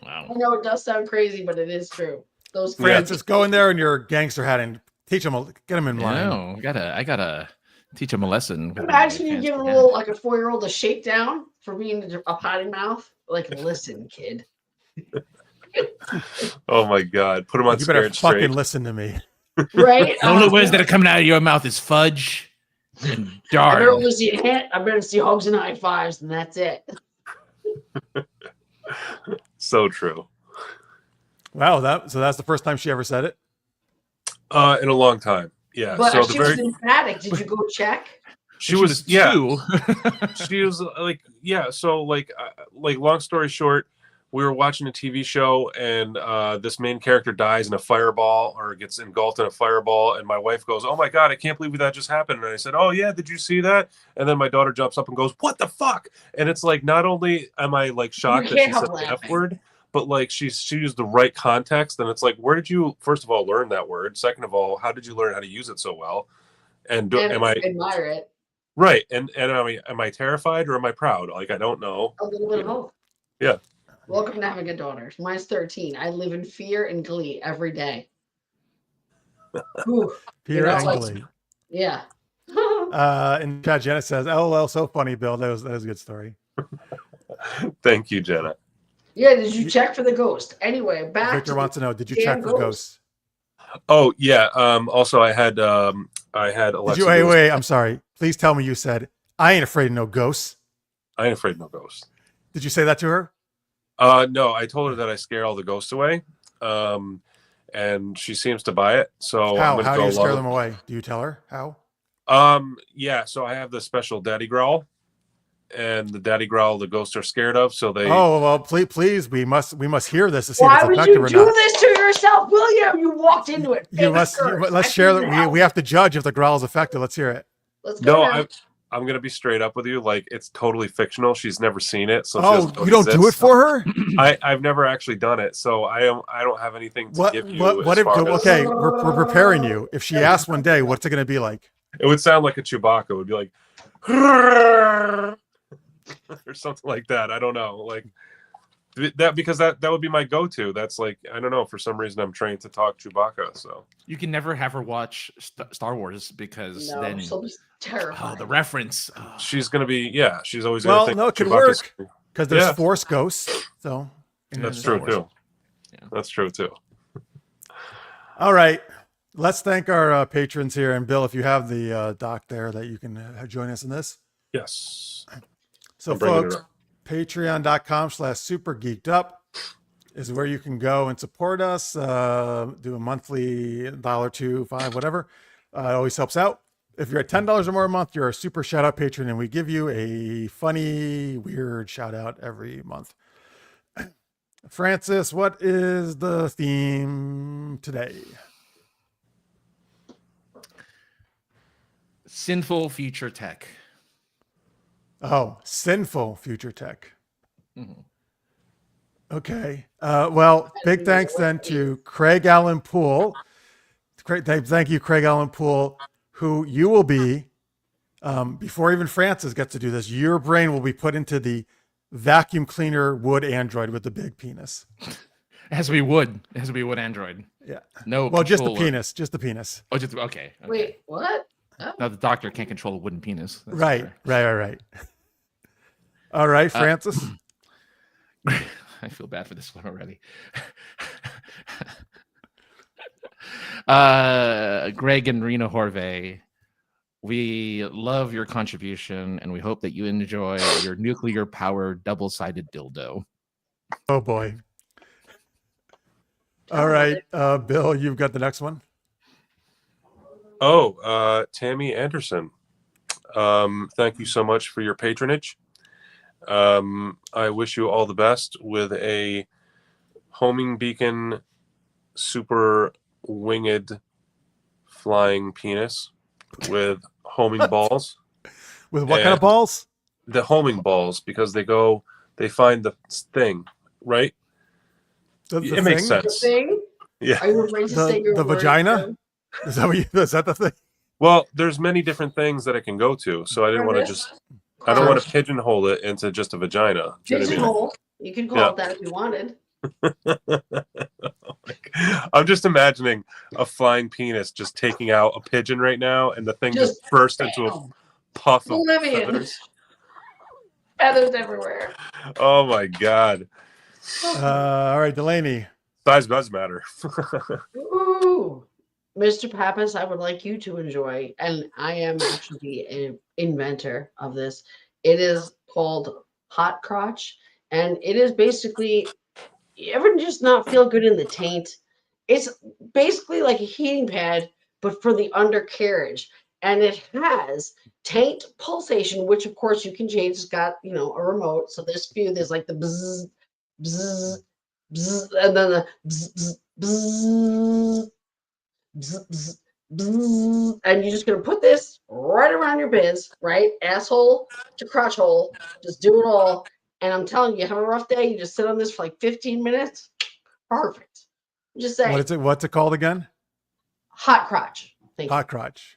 Wow. I know it does sound crazy, but it is true. Those Francis, go in there in your gangster hat and teach them, get them in line. No, I gotta teach him a lesson. Imagine you give a little, like a 4-year-old, a shakedown for being a potty mouth. Like, listen, kid. Oh my God! Put them on. You better Spirit fucking Straight. listen to me. Right? The only words that are coming out of your mouth is fudge and I darn. better only see a hint. I better see hugs and high fives, and that's it. So true. Wow, so that's the first time she ever said it. In a long time. Yeah. But so she was emphatic. Did you go check? She was yeah. two. She was like yeah. So like long story short, we were watching a TV show, and this main character dies in a fireball or gets engulfed in a fireball, and my wife goes, "Oh my God, I can't believe that just happened." And I said, "Oh yeah, did you see that?" And then my daughter jumps up and goes, "What the fuck?" And it's like, not only am I like shocked that she said the F word, but like she used the right context, and it's like, where did you first of all learn that word? Second of all, how did you learn how to use it so well? And am I admire it? Right, and am I terrified or am I proud? Like I don't know. A little bit of both. Yeah. Welcome to having a daughter. Mine's 13. I live in fear and glee every day. Fear and glee. Yeah. And chat, Jenna says, "LOL, so funny, Bill. That was a good story." Thank you, Jenna. Yeah, did you check for the ghost? Anyway, back. Victor wants to know, did you check for ghosts? Oh yeah. Also, I had Alexa. Did you, wait, I'm sorry. Please tell me you said, "I ain't afraid of no ghosts." I ain't afraid of no ghosts. Did you say that to her? No, I told her that I scare all the ghosts away. And she seems to buy it. So how do you scare them away? Do you tell her how? Yeah, so I have the special daddy growl, and the daddy growl the ghosts are scared of, so they well, please, we must hear this to see Why if it's would effective you or do not. this to yourself, William? You walked into it. Let's share. We have to judge if the growl is effective. Let's hear it. Let's go. No, I'm gonna be straight up with you. Like, it's totally fictional. She's never seen it, so you don't do it for her. I've never actually done it, so I don't have anything to give you. Okay, we're preparing you. If she asks one day, what's it going to be like? It would sound like a Chewbacca. It would be like or something like that. I don't know, like that, because that would be my go-to. That's like, I don't know, for some reason I'm trained to talk Chewbacca. So you can never have her watch Star Wars because then she'll be terrified. Oh, the reference. Oh. She's gonna be she's always well, gonna think no, it could Chewbacca's work because there's Force ghosts. So that's true too. Yeah. That's true too. All right, let's thank our patrons here, and Bill, if you have the doc there that you can join us in this. Yes. So folks, Patreon.com/supergeekedup is where you can go and support us. Do a monthly $1, $2, $5, whatever. It always helps out. If you're at $10 or more a month, you're a super shout out patron, and we give you a funny, weird shout out every month. Francis, what is the theme today? Sinful future tech. Oh, sinful future tech. Mm-hmm. Okay. Well, big thanks then to Craig Allen Poole. Thank you, Craig Allen Poole, who you will be, before even Francis gets to do this, your brain will be put into the vacuum cleaner wood android with the big penis. As we would android. Yeah. No. Well, just the control penis. Just the penis. Oh, just okay. Wait, what? Oh. Now the doctor can't control a wooden penis. That's Right. fair. Right. All right, Francis. I feel bad for this one already. Greg and Rena Horvey, we love your contribution, and we hope that you enjoy your nuclear-powered double-sided dildo. Oh boy. All right, Bill, you've got the next one. Oh, Tammy Anderson. Thank you so much for your patronage. I wish you all the best with a homing beacon, super winged flying penis with homing balls. With what kind of balls? The homing balls, because they find the thing, right? The it makes thing? sense. The thing? Yeah. Are you afraid to say your The word, vagina? Joe? Is that the thing? Well, there's many different things that it can go to, so I didn't want to I don't want to pigeonhole it into just a vagina. Do you know what I mean? Pigeonhole. You could call it that if you wanted. I'm just imagining a flying penis just taking out a pigeon right now, and the thing just burst into a puff of Oblivion. feathers. Feathers everywhere. Oh my god! All right, Delaney. Size does matter. Ooh. Mr. Pappas, I would like you to enjoy, and I am actually an inventor of this. It is called Hot Crotch, and it is basically, you ever just not feel good in the taint? It's basically like a heating pad, but for the undercarriage, and it has taint pulsation, which of course you can change. It's got, a remote, so there's like the bzzz, bzzz, bzzz, and then the bzzz, bzzz, bzzz, bzzz, bzzz, and you're just gonna put this right around your biz, right, asshole to crotch hole, just do it all. And I'm telling you, have a rough day, you just sit on this for like 15 minutes, perfect. Just say What's it called again? Hot Crotch. Thank you. Hot crotch.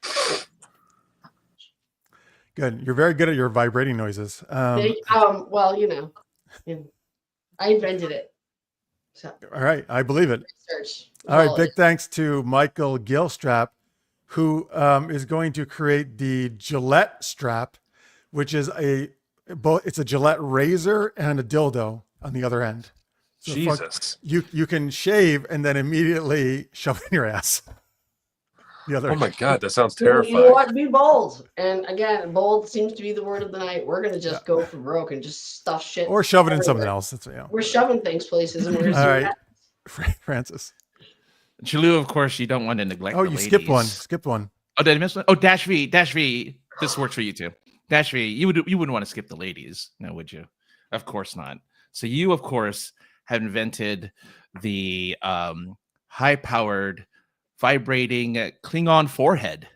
Good. You're very good at your vibrating noises. Well, I invented it. So All right, I believe it. research. All right, big thanks to Michael Gilstrap, who is going to create the Gillette strap, which is it's a Gillette razor and a dildo on the other end. So Jesus. You can shave and then immediately shove it in your ass. The other Oh my god, that sounds You terrifying. know what? Be bold. And again, bold seems to be the word of the night. We're gonna just go for broke and just stuff shit. Or shove it in everywhere. something else. We're shoving things places, and we're gonna All see right, that. Francis. Chalu, of course, you don't want to neglect. Oh, the you skipped one. ladies. Skipped one. Oh, did I miss one? Oh, Dash V. This works for you too. Dash V, you wouldn't want to skip the ladies, now would you? Of course not. So you, of course, have invented the high-powered, vibrating Klingon forehead,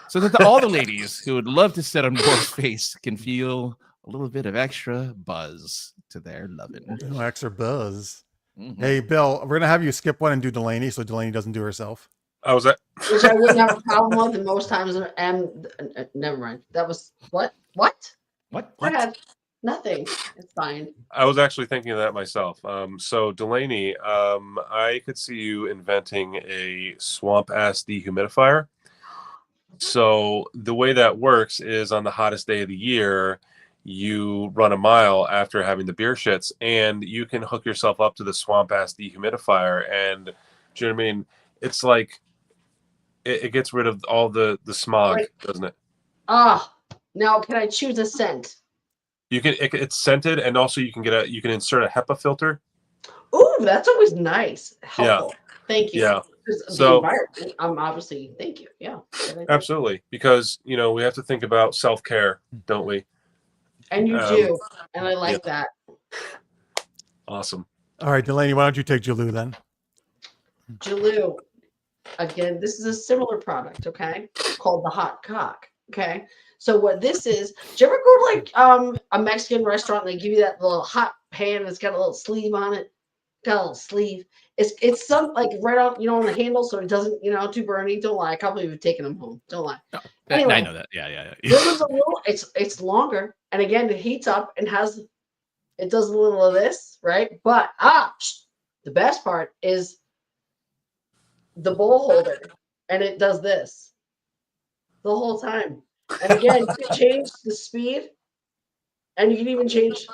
so that all the ladies who would love to sit on Mor's face can feel a little bit of extra buzz to their loving. No extra buzz. Mhm. Hey, Bill, we're gonna have you skip one and do Delaney, so Delaney doesn't do herself. Oh, was that? Which I wouldn't have a problem with, and most times. And never mind. That was what? What? What? Go ahead. Nothing. It's fine. I was actually thinking of that myself. So Delaney, I could see you inventing a swamp ass dehumidifier. So the way that works is on the hottest day of the year, you run a mile after having the beer shits, and you can hook yourself up to the swamp ass dehumidifier. And do you know what I mean? It's like it gets rid of all the smog, Right. doesn't it? Now can I choose a scent? It's scented, and also you can insert a HEPA filter. Ooh, that's always nice. Helpful. Thank you. Yeah. 'Cause of the So environment, obviously, thank you. Yeah. absolutely, because we have to think about self-care, don't we? And you do, and I like that. Awesome. All right, Delaney, why don't you take Jalou then? Jalou, again, this is a similar product, okay? Called the hot cock. Okay. So what this is, do you ever go to like a Mexican restaurant and they give you that little hot pan that's got a little sleeve on it? Got a little sleeve. It's some like right on on the handle so it doesn't too burny. Don't lie. I can't believe you've taken them home. Don't lie. No, Anyway, I know that. Yeah. this is a little. It's longer, and again, it heats up and it does a little of this, right? But the best part is the bowl holder, and it does this the whole time. And again, you can change the speed, and you can even change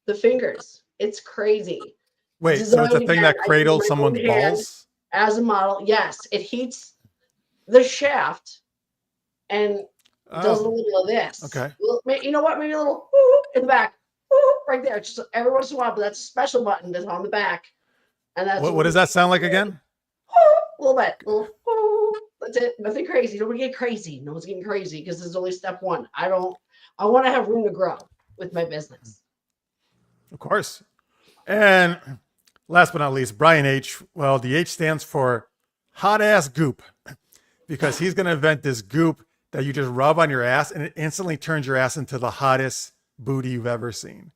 the fingers. It's crazy. Wait, so it's a thing that cradles someone's balls? As a model, yes. It heats the shaft and does a little of this. Okay. Well, you know what? Maybe a little in the back. Right there. Just every once in a while, but that's a special button that's on the back. And that's what does that sound like again? A little bit. That's it. Nothing crazy. Don't get crazy. No one's getting crazy because this is only step one. I want to have room to grow with my business. Of course. And last but not least, Brian H. Well, the H stands for hot ass goop because he's going to invent this goop that you just rub on your ass and it instantly turns your ass into the hottest booty you've ever seen.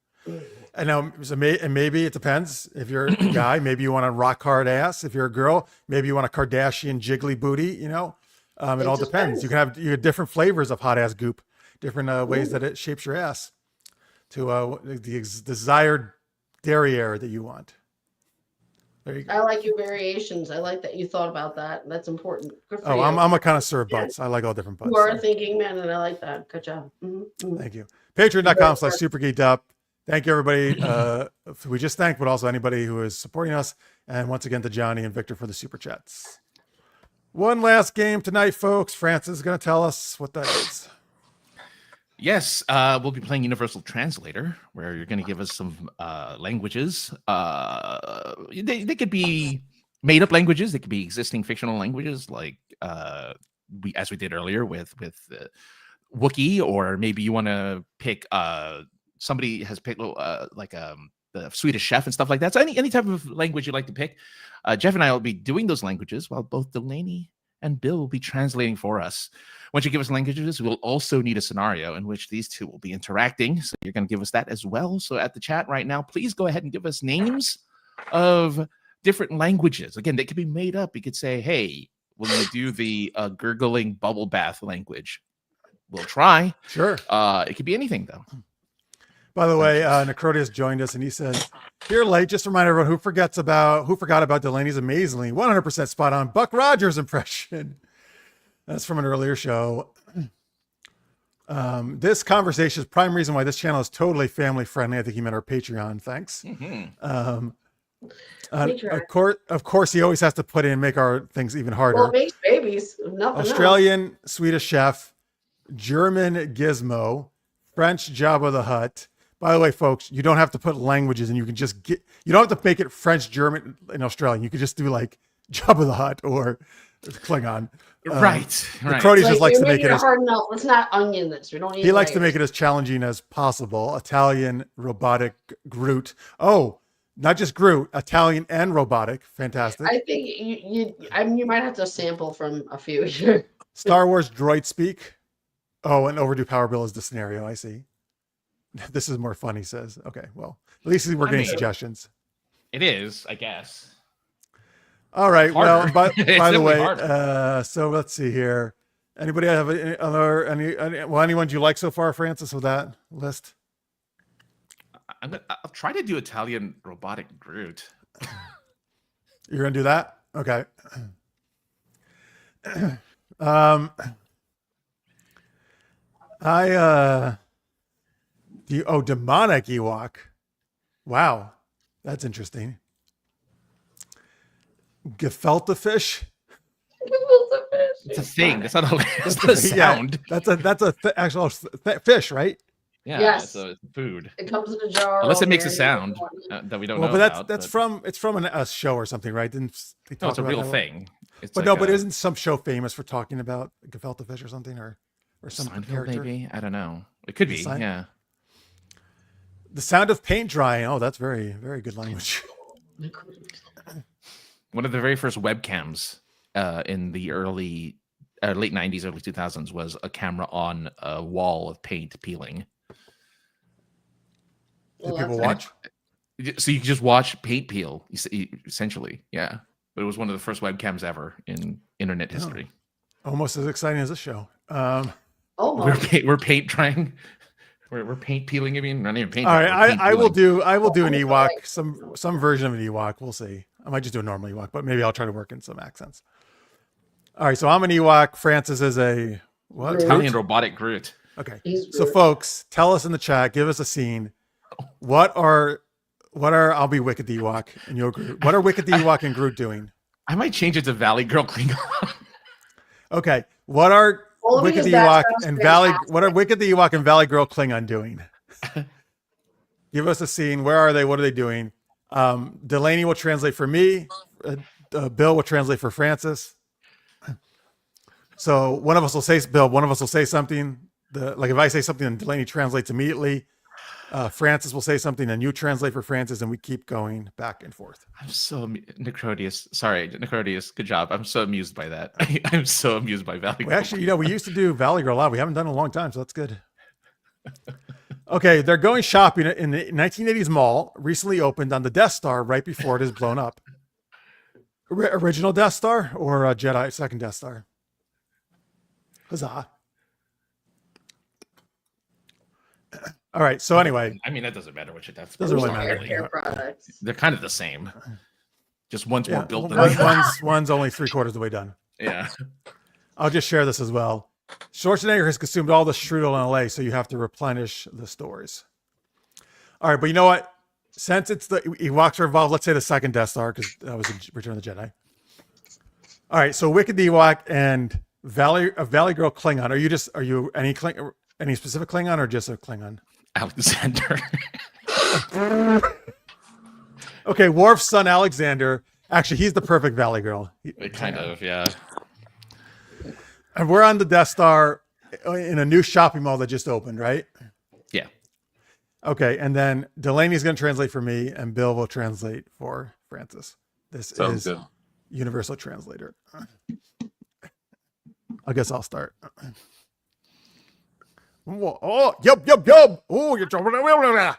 And now, and maybe it depends. If you're a guy, maybe you want a rock hard ass. If you're a girl, maybe you want a Kardashian jiggly booty. It all depends. You have different flavors of hot ass goop, different ways that it shapes your ass to the desired derriere that you want. There you go. I like your variations. I like that you thought about that. That's important. Good for you. I'm a connoisseur of butts. I like all different butts. You are a thinking man, and I like that. Good job. Mm-hmm. Thank you. Patreon.com/super-geeked-up. Thank you, everybody. We just thanked, but also anybody who is supporting us. And once again, to Johnny and Victor for the super chats. One last game tonight, folks. Francis is going to tell us what that is. Yes, we'll be playing Universal Translator, where you're going to give us some languages. They could be made up languages. They could be existing fictional languages, like as we did earlier with Wookiee, or maybe you want to pick. Somebody has picked the Swedish Chef and stuff like that. So any type of language you'd like to pick. Jeff and I will be doing those languages while both Delaney and Bill will be translating for us. Once you give us languages, we'll also need a scenario in which these two will be interacting. So you're going to give us that as well. So at the chat right now, please go ahead and give us names of different languages. Again, they could be made up. You could say, hey, will you do the gurgling bubble bath language? We'll try. Sure. It could be anything, though. By the way, Necrotius joined us and he says, here late, just to remind everyone who forgot about Delaney's amazingly 100% spot on Buck Rogers impression. That's from an earlier show. This conversation's prime reason why this channel is totally family friendly. I think he meant our Patreon. Thanks. Mm-hmm. Of course, he always has to put in, make our things even harder. Well, it makes babies. Australian Swedish Chef, German Gizmo, French Jabba the Hutt. By the way, folks, you don't have to put languages and you can just you don't have to make it French, German, and Australian. You could just do like Jabba the Hutt or Klingon. Right. Crody just likes to make it hard enough. Let's not onion this. We don't need. He likes to make it as challenging as possible. Italian robotic Groot. Oh, not just Groot, Italian and robotic. Fantastic. I think you might have to sample from a few here. Star Wars droid speak. Oh, and overdue power bill is the scenario. I see. This is more fun, he says. Okay, well, at least we're getting suggestions. It is, I guess. All right. Well, by the way, so let's see here. Anybody have anyone you like so far, Francis, with that list? I'll try to do Italian robotic Groot. You're gonna do that? Okay. Demonic Ewok. Wow, that's interesting. Gefilte fish. It's a thing. That's not a sound. Yeah, that's a actual fish, right? Yeah, Yes. so it's food. It comes in a jar. Unless all it makes a marinated sound and whatnot. that we don't Well, know but about. it's from a show or something, right? Didn't they No, talk it's a about real that? thing. It's But like no, but a isn't some show famous for talking about gefilte fish or something, or some Seinfeld, character? maybe? I don't know. It could be, Sein- yeah. The sound of paint drying. Oh, that's very, very good language. One of the very first webcams in the late 90s, early 2000s was a camera on a wall of paint peeling. Did Well, people that's- watch? So you could just watch paint peel, essentially. Yeah. But it was one of the first webcams ever in internet history. Almost as exciting as this show. Almost. We're paint drying. We're paint peeling. I mean, not even paint. All drying, we're right, paint I will peeling. do an Oh, Ewok, right. some version of an Ewok. We'll see. I might just do a normal Ewok, but maybe I'll try to work in some accents. All right, so I'm an Ewok. Francis is a what? Groot. Italian robotic Groot. Okay. He's So Groot. folks, tell us in the chat, give us a scene. What are I'll be Wicked the Ewok and you're Groot. What are Wicked the Ewok and Groot doing? I might change it to Valley Girl Klingon. Okay. What are All of Wicked his the Ewok background's and Valley fantastic. what are Wicked the Ewok and Valley Girl Klingon doing? Give us a scene. Where are they? What are they doing? Delaney will translate for me. Bill will translate for Francis. So one of us will say Bill, one of us will say something. Like if I say something and Delaney translates immediately, Francis will say something and you translate for Francis, and we keep going back and forth. I'm so Necrodius. Sorry, Necrodius. Good job. I'm so amused by that. I'm so amused by Valley We Girl. actually, we used to do Valley Girl a lot. We haven't done it in a long time, so that's good. Okay, they're going shopping in the 1980s mall, recently opened on the Death Star right before it is blown up. Original Death Star or Jedi second Death Star? Huzzah. All right, so anyway. I mean, that doesn't matter which that's. Doesn't really Hair matter. care products. They're kind of the same. Just one's more built than one- the other. one's only 3/4 of the way done. Yeah. I'll just share this as well. Schwarzenegger has consumed all the strudel in LA, so you have to replenish the stores. All right, but you know what? Since it's the Ewoks are involved, let's say the second Death Star, because that was in Return of the Jedi. All right, so Wicked the Ewok and Valley Girl Klingon. Are you any specific Klingon or just a Klingon? Alexander. Okay, Worf's son Alexander. Actually, he's the perfect Valley Girl. Kind of, yeah. And we're on the Death Star in a new shopping mall that just opened, right? Yeah. Okay, and then Delaney's going to translate for me, and Bill will translate for Francis. This Sounds is good. Universal Translator. I guess I'll start. Oh, yup. Oh, you're talking.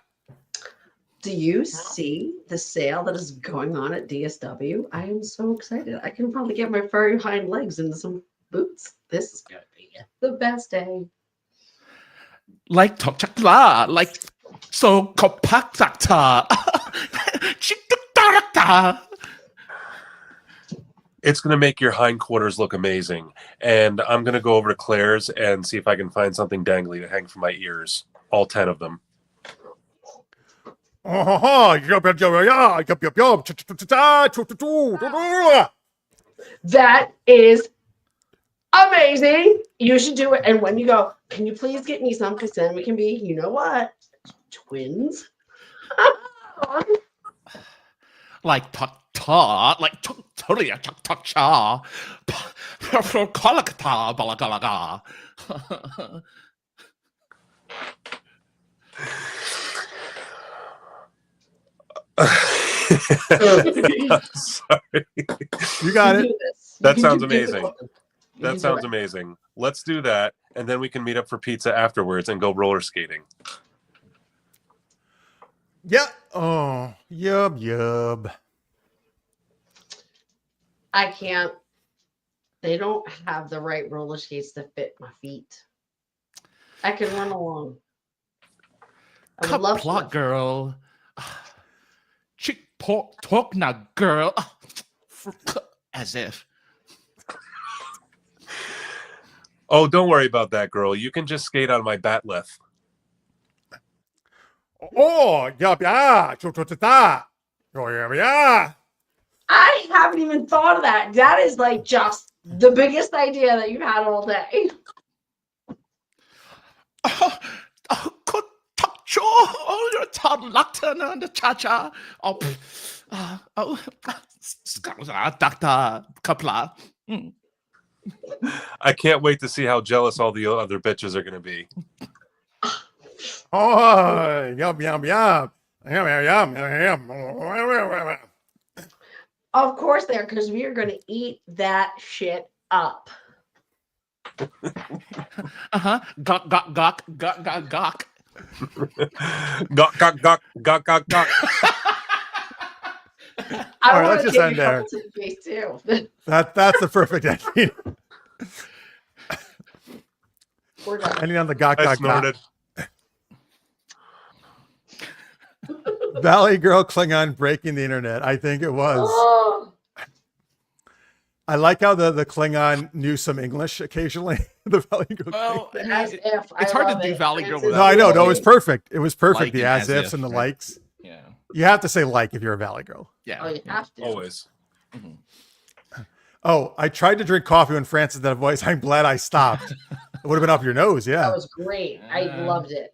Do you see the sale that is going on at DSW? I am so excited. I can probably get my furry hind legs into some boots. This is going to be the best day. Like talk chakla, like so compacta. It's going to make your hindquarters look amazing. And I'm going to go over to Claire's and see if I can find something dangly to hang from my ears. All 10 of them. That is amazing. You should do it. And when you go, can you please get me some? Because then we can be, you know what? Twins. Like talk, like totally talk cha. Kolakata balagalaga. Sorry. You got it. That sounds amazing. That sounds amazing. Let's do that. And then we can meet up for pizza afterwards and go roller skating. Yeah. Oh, yub. I can't. They don't have the right roller skates to fit my feet. I can run along. I would love Plot to. girl. Chick talk now, girl. As if. Oh, don't worry about that, girl. You can just skate on my batleth. Oh, yup, yeah. Oh, yeah. I haven't even thought of that. That is like just the biggest idea that you've had all day. you're a Todd Lockton and the cha-cha. Dr. Kapla. I can't wait to see how jealous all the other bitches are going to be. Oh, yum, yum, yum. Yum, yum, yum, yum. Of course they are, because we are going to eat that shit up. Gawk, gawk, gawk, gawk, gawk, gawk. Gawk, gawk, gawk, gawk, gawk, gawk. I All right, want let's to just take end a there. couple to the face too. That's the perfect ending. We're done. Ending on the gawk, I gawk, gawk. snorted. Valley Girl Klingon breaking the internet. I think it was. Oh, I like how the Klingon knew some English occasionally. The Valley Girl. Well, I mean, as if. it's I hard to love do it. Valley Girl Francis No, I know. No, it was Williams. perfect. It was perfect. Like The and as as ifs if, and the right? likes. yeah, You have to say like if you're a Valley Girl. yeah. Oh, you yeah. have to. Always. Oh, I tried to drink coffee when Francis did a voice. I'm glad I stopped. It would have been up your nose. That Yeah. was great. I loved it.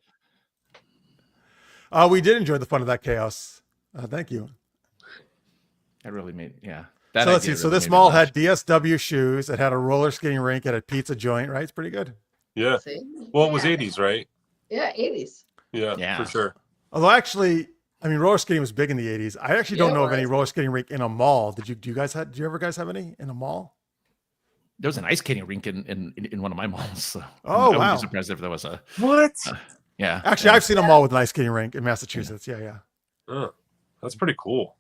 We did enjoy the fun of that chaos. Thank you. That really made, yeah. So let's see. So this mall had DSW shoes. It had a roller skating rink. It had a pizza joint. Right. It's pretty good. Yeah. See? Well, it was Yeah. 80s, right? Yeah, 80s. Yeah, Yeah. for sure. Although actually, I mean, roller skating was big in the 80s. I actually don't Yeah, it know of any was. roller skating rink in a mall. Did you ever guys have any in a mall? There was an ice skating rink in one of my malls. So Oh, I wouldn't wow. be surprised if there was a, What? yeah. Actually, I've seen a mall with an ice skating rink in Massachusetts. Yeah, yeah. Oh, that's pretty cool.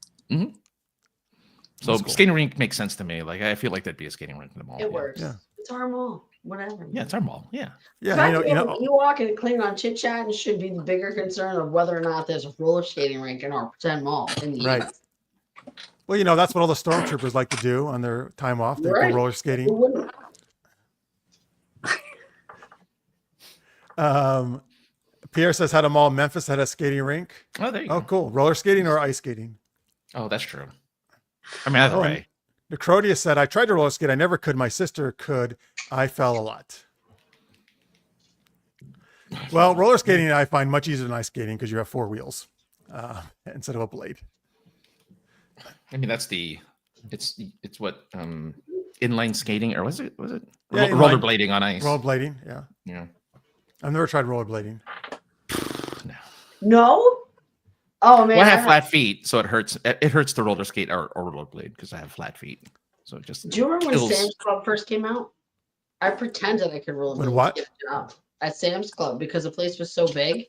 So That's cool. skating rink makes sense to me. Like I feel like there'd be a skating rink in the mall. It works. Yeah. It's our mall. Whatever. Yeah, it's our mall. Yeah. Yeah, Fact you know, Ewok and Klingon chit chatting should be the bigger concern of whether or not there's a roller skating rink in our pretend mall in the Right. 80s. well, you know, that's what all the stormtroopers like to do on their time off. They Right. go roller Who skating. wouldn't? Pierre says had a mall in Memphis that had a skating rink. Oh, there you Oh, go. cool. Roller skating or ice skating? Oh, that's true. I mean, either Oh, way. Necrodia said, I tried to roller skate. I never could. My sister could. I fell a lot. Well, roller skating I find much easier than ice skating because you have four wheels instead of a blade. I mean, it's what inline skating, or was it Yeah, inline. rollerblading on ice? Rollerblading, yeah. Yeah. I've never tried rollerblading. No. No? Oh, man. Well, I have I- flat feet, so it hurts. It hurts to roller skate or rollerblade because I have flat feet. So it just Do you remember when kills. Sam's Club first came out? I pretended I could roll When what? at Sam's Club because the place was so big.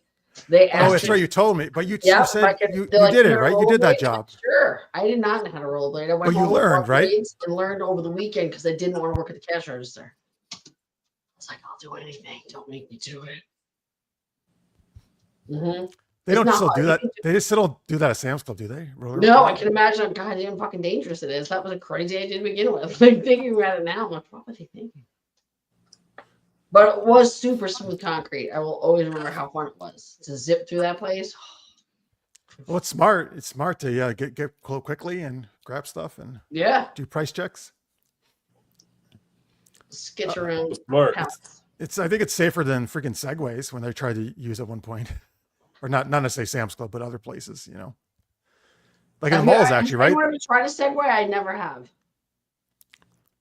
They Oh, that's asked right. me- You told me, but you Yeah, said like, you they're like, did it, "You know right? You did that rollerblade?" job. Sure. I did not know how to rollerblade. I went Well, you home and learned, bought right? blades and learned over the weekend because I didn't want to work at the cash register. I was like, I'll do anything. Don't make me do it. Mm-hmm. They It's don't not still do hard. that. They just still don't do that at Sam's Club, do they? No, I can imagine how goddamn fucking dangerous it is. That was a crazy idea to begin with. Like thinking about it now, I'm like, what were they thinking? But it was super smooth concrete. I will always remember how fun it was to zip through that place. Well, it's smart. It's smart to get quickly and grab stuff and Yeah, do price checks. skitch around. Smart. House. I think it's safer than freaking Segways when they tried to use at one point, or not necessarily Sam's Club, but other places. You know, like in the malls, actually, right? Anyone ever tried a Segway? I never have.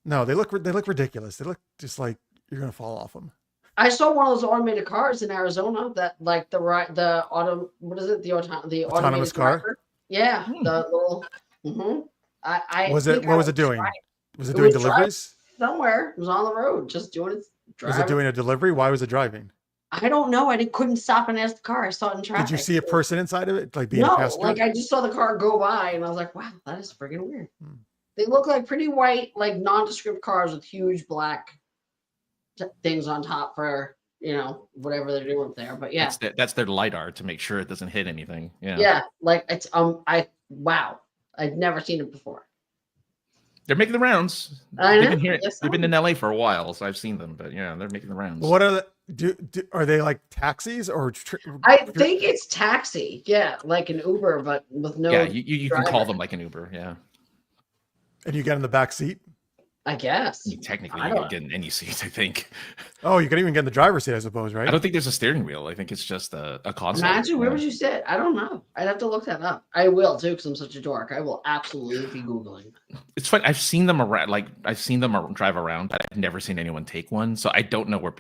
No, they look ridiculous. They look just like you're gonna fall off them. I saw one of those automated cars in Arizona that, like the auto. What is it? The Autonomous automated car? driver? Yeah, the little. Mm-hmm. I What think was I it doing? tried Was it It doing was driving. deliveries? somewhere. It was on the road, just doing its Was driving. it doing a delivery? Why was it driving? I don't know. couldn't stop and ask the car. I saw it in traffic. Did you see a person inside of it, like being a No, passenger? like I just saw the car go by, and I was like, "Wow, that is freaking weird." Hmm. They look like pretty white, like nondescript cars with huge black things on top for whatever they're doing up there. But yeah, That's their lidar to make sure it doesn't hit anything. Yeah. yeah, like it's wow, I'd never seen it before. They're making the rounds. I They've know, been here. yes, They've been I in LA for a while, so I've seen them. But yeah, they're making the rounds. Well, what are are they like taxis or? I think it's taxi, yeah, like an Uber, but with no. Yeah, you can call driver. them like an Uber. Yeah. And you get in the back seat. I guess. Technically, I you can don't- get in any seat, I think. Oh, you can even get in the driver's seat, I suppose, right? I don't think there's a steering wheel. I think it's just a console. Imagine where would you sit? I don't know. I'd have to look that up. I will too, because I'm such a dork. I will absolutely be googling. It's funny. I've seen them around. Like I've seen them drive around, but I've never seen anyone take one. So I don't know where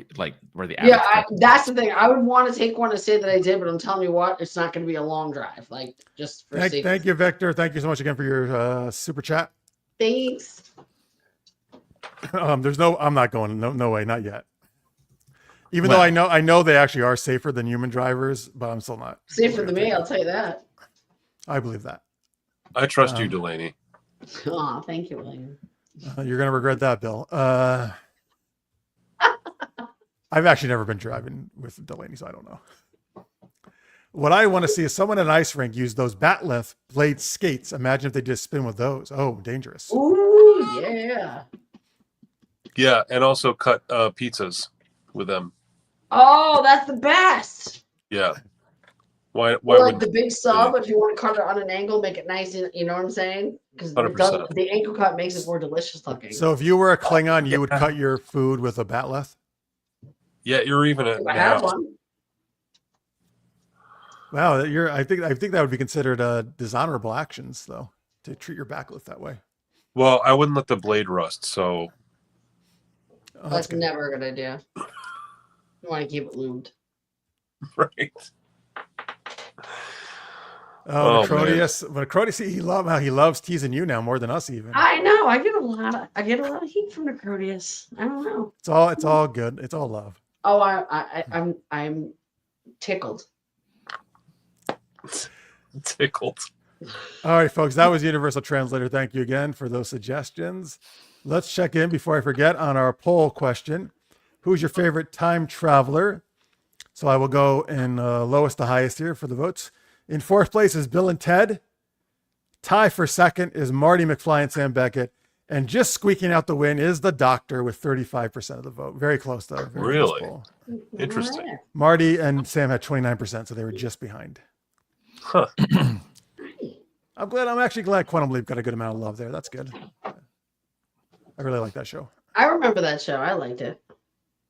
where the average. Yeah, that's the thing. I would want to take one to say that I did, but I'm telling you what, it's not going to be a long drive. Like just for safety. Thank you, Victor. Thank you so much again for your super chat. Thanks. There's no, I'm not going. No way, not yet. Even Well- though I know they actually are safer than human drivers, but I'm still not. Safer than me, I'll tell you that. I believe that. I trust you, Delaney. Oh, thank you, William. You're gonna regret that, Bill. I've actually never been driving with Delaney, so I don't know. What I want to see is someone at an ice rink use those batleth blade skates. Imagine if they just spin with those. Oh, dangerous. Ooh, yeah. Yeah, and also cut pizzas with them. Oh, that's the best. Yeah. Why Or like would the big sub, if you want to cut it on an angle, make it nice. You know what I'm saying? Because 100%. the ankle cut makes it more delicious looking. So if you were a Klingon, you would cut your food with a batleth? Yeah, you're even at If I had now. one. Wow, I think that would be considered dishonorable actions, though, to treat your batleth that way. Well, I wouldn't let the blade rust, so Oh, That's good. never a good idea. You want to keep it lubed. right. Oh, Oh, Macrodius, he loves teasing you now more than us even. I know. I get a lot of heat from Necrodius. I don't know. It's all good. It's all love. Oh, I'm tickled. Tickled. All right, folks, that was Universal Translator. Thank you again for those suggestions. Let's check in before I forget on our poll question. Who's your favorite time traveler? So I will go in lowest to highest here for the votes. In fourth place is Bill and Ted. Tie for second is Marty McFly and Sam Beckett. And just squeaking out the win is the Doctor with 35% of the vote. Very close, though. Very close Really? poll. Interesting. Yeah. Marty and Sam had 29%, so they were just behind. Huh. I'm actually glad Quantum Leap got a good amount of love there. That's good. I really like that show. I remember that show. I liked it.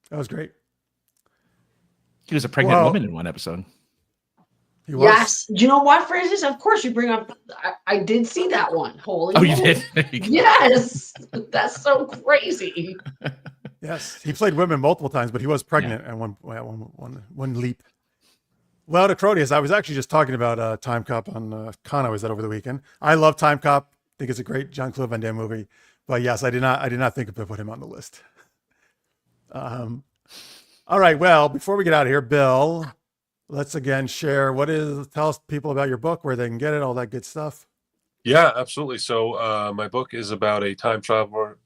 That was great. He was a pregnant Well- woman in one episode. He was. Yes. Do you know what, Francis? Of course you bring up. I did see that one. Holy. Oh, you moly. did? Yes. That's so crazy. Yes, he played women multiple times, but he was pregnant at one leap. Well, to Crodius, I was actually just talking about Time Cop on con I was at over the weekend. I love Time Cop. I think it's a great Jean-Claude Van Damme movie. But yes, I did not think to put him on the list. All right. Well, before we get out of here, Bill, let's again share tell us people about your book, where they can get it, all that good stuff. Yeah, absolutely. So my book is about a time traveler.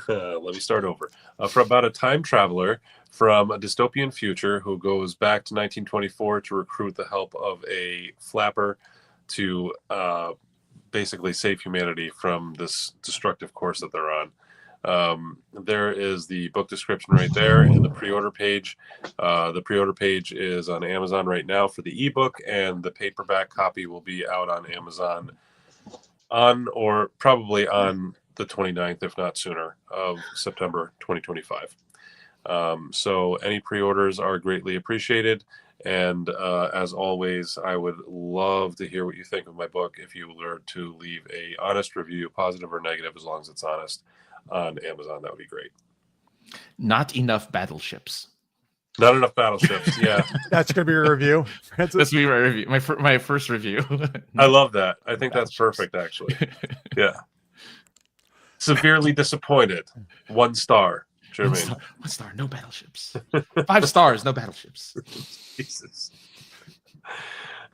Let me start over. About a time traveler from a dystopian future who goes back to 1924 to recruit the help of a flapper to basically save humanity from this destructive course that they're on. There is the book description right there in the pre-order page. The pre-order page is on Amazon right now for the ebook, and the paperback copy will be out on Amazon on or probably on the 29th, if not sooner, of September 2025. So any pre-orders are greatly appreciated. And as always, I would love to hear what you think of my book. If you were to leave a honest review, positive or negative, as long as it's honest, on Amazon, that would be great. Not enough battleships. Not enough battleships. Yeah, That's going to be your review, Francis. That's me, my review. My first review. I love that. I think that's perfect, actually. Yeah. Severely disappointed. 1 star. One Jermaine. star, 1 star, no battleships. 5 stars, no battleships. Jesus.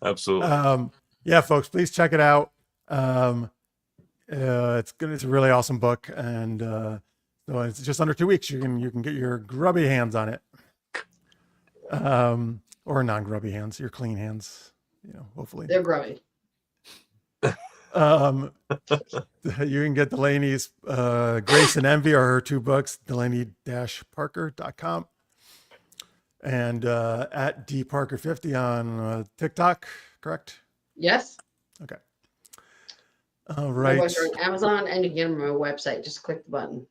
Absolutely. Yeah, folks, please check it out. It's good. It's a really awesome book, and so it's just under 2 weeks. You can get your grubby hands on it, or non-grubby hands, your clean hands. Hopefully. They're growing. You can get Delaney's Grace and Envy, or her 2 books, Delaney-Parker.com, and at dparker50 on TikTok. Correct. Yes. Okay. All My right. books are on Amazon, and you can get them on my website. Just click the button.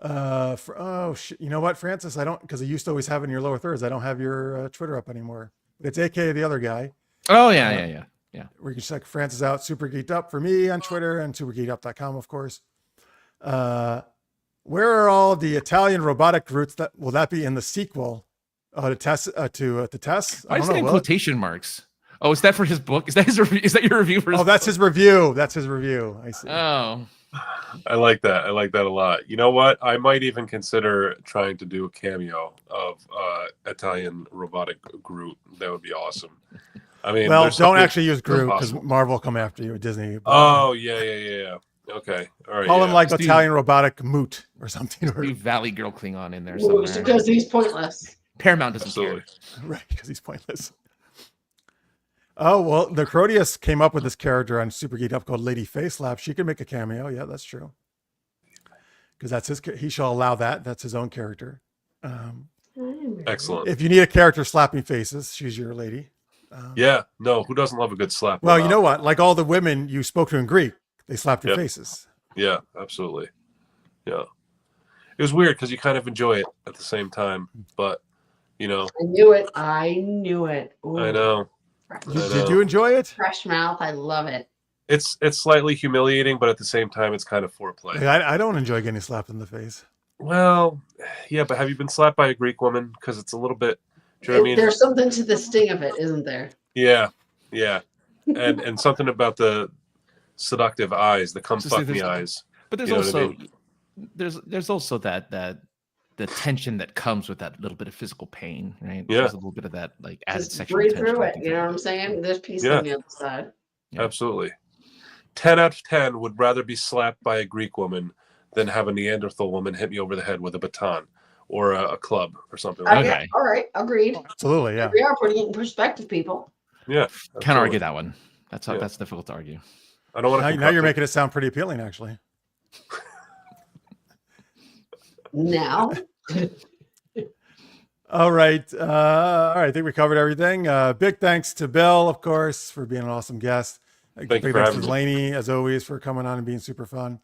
You know what, Francis? I don't, because I used to always have it in your lower thirds. I don't have your Twitter up anymore. It's AKA the other guy. Oh yeah. Where you can check Francis out, Super Geeked Up for me on Twitter and supergeekedup.com, of course. Where are all the Italian robotic roots? That will that be in the sequel to Tess? To Tess? Why is it in quotation marks? Oh, is that for his book? Is that his review? Is that your review for his Oh, that's book? his review. That's his review. I see. Oh, I like that. I like that a lot. You know what? I might even consider trying to do a cameo of Italian robotic Groot. That would be awesome. I mean, Well, there's don't something actually use Groot because impossible. Marvel will come after you at Disney. Oh, yeah. Okay. All right. Call him like Let's do- Italian robotic moot or something. do Valley Girl Klingon in there Well, somewhere. because he's pointless. Paramount doesn't Absolutely. care. Right, because he's pointless. Oh, well, the Crodius came up with this character on Super Geeked Up called Lady Facelap. She could make a cameo. Yeah, that's true. Because that's he shall allow that. That's his own character. Excellent. If you need a character slapping faces, she's your lady. Yeah. No, who doesn't love a good slap? Well, you know what? Like all the women you spoke to in Greek, they slapped your Yep. faces. Yeah, absolutely. Yeah. It was weird because you kind of enjoy it at the same time, but you know, I knew it. I knew it. Ooh, I know. Did you enjoy it? Fresh mouth. I love it. It's slightly humiliating, but at the same time, it's kind of foreplay. I don't enjoy getting slapped in the face. Well, yeah, but have you been slapped by a Greek woman? Because it's a little bit. Do you know what I mean? There's something to the sting of it, isn't there? Yeah, and something about the seductive eyes, the come So fuck me there's- eyes. But there's You know what I also mean? there's also that the tension that comes with that little bit of physical pain, right? Yeah. There's a little bit of that like added Just sexual breathe tension. through I it. think You know that- what I'm saying? There's peace Yeah. on the other side. Yeah. Absolutely. 10 out of 10 would rather be slapped by a Greek woman than have a Neanderthal woman hit me over the head with a baton or a club or something like Okay. All right. Agreed. Absolutely, yeah. We are putting it in perspective, people. that. Yeah. Can't argue absolutely. that one. That's Yeah. that's difficult to argue. I don't want to. Now you're making it sound pretty appealing, actually. Now, All right. I think we covered everything. Big thanks to Bill, of course, for being an awesome guest. you Big for thanks to having me. Delaney, as always, for coming on and being super fun.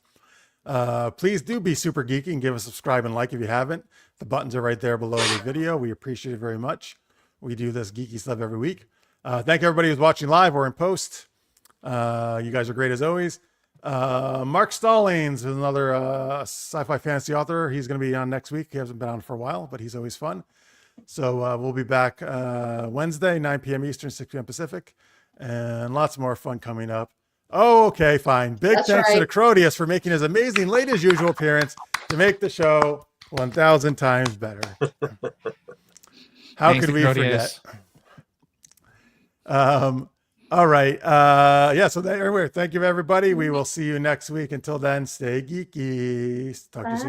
Please do be super geeky and give us a subscribe and like if you haven't. The buttons are right there below the video. We appreciate it very much. We do this geeky stuff every week. Thank everybody who's watching live or in post. You guys are great as always. Mark Stallings is another sci-fi fantasy author. He's going to be on next week. He hasn't been on for a while, but he's always fun. So we'll be back Wednesday, 9 p.m. Eastern, 6 p.m. Pacific, and lots more fun coming up. Oh, okay, fine. Big That's thanks to right. the Crodius for making his amazing late as usual appearance to make the show 1,000 times better. How Thanks could to we Crodius. forget? All right. So anyway, thank you, everybody. We will see you next week. Until then, stay geeky. Talk to you soon.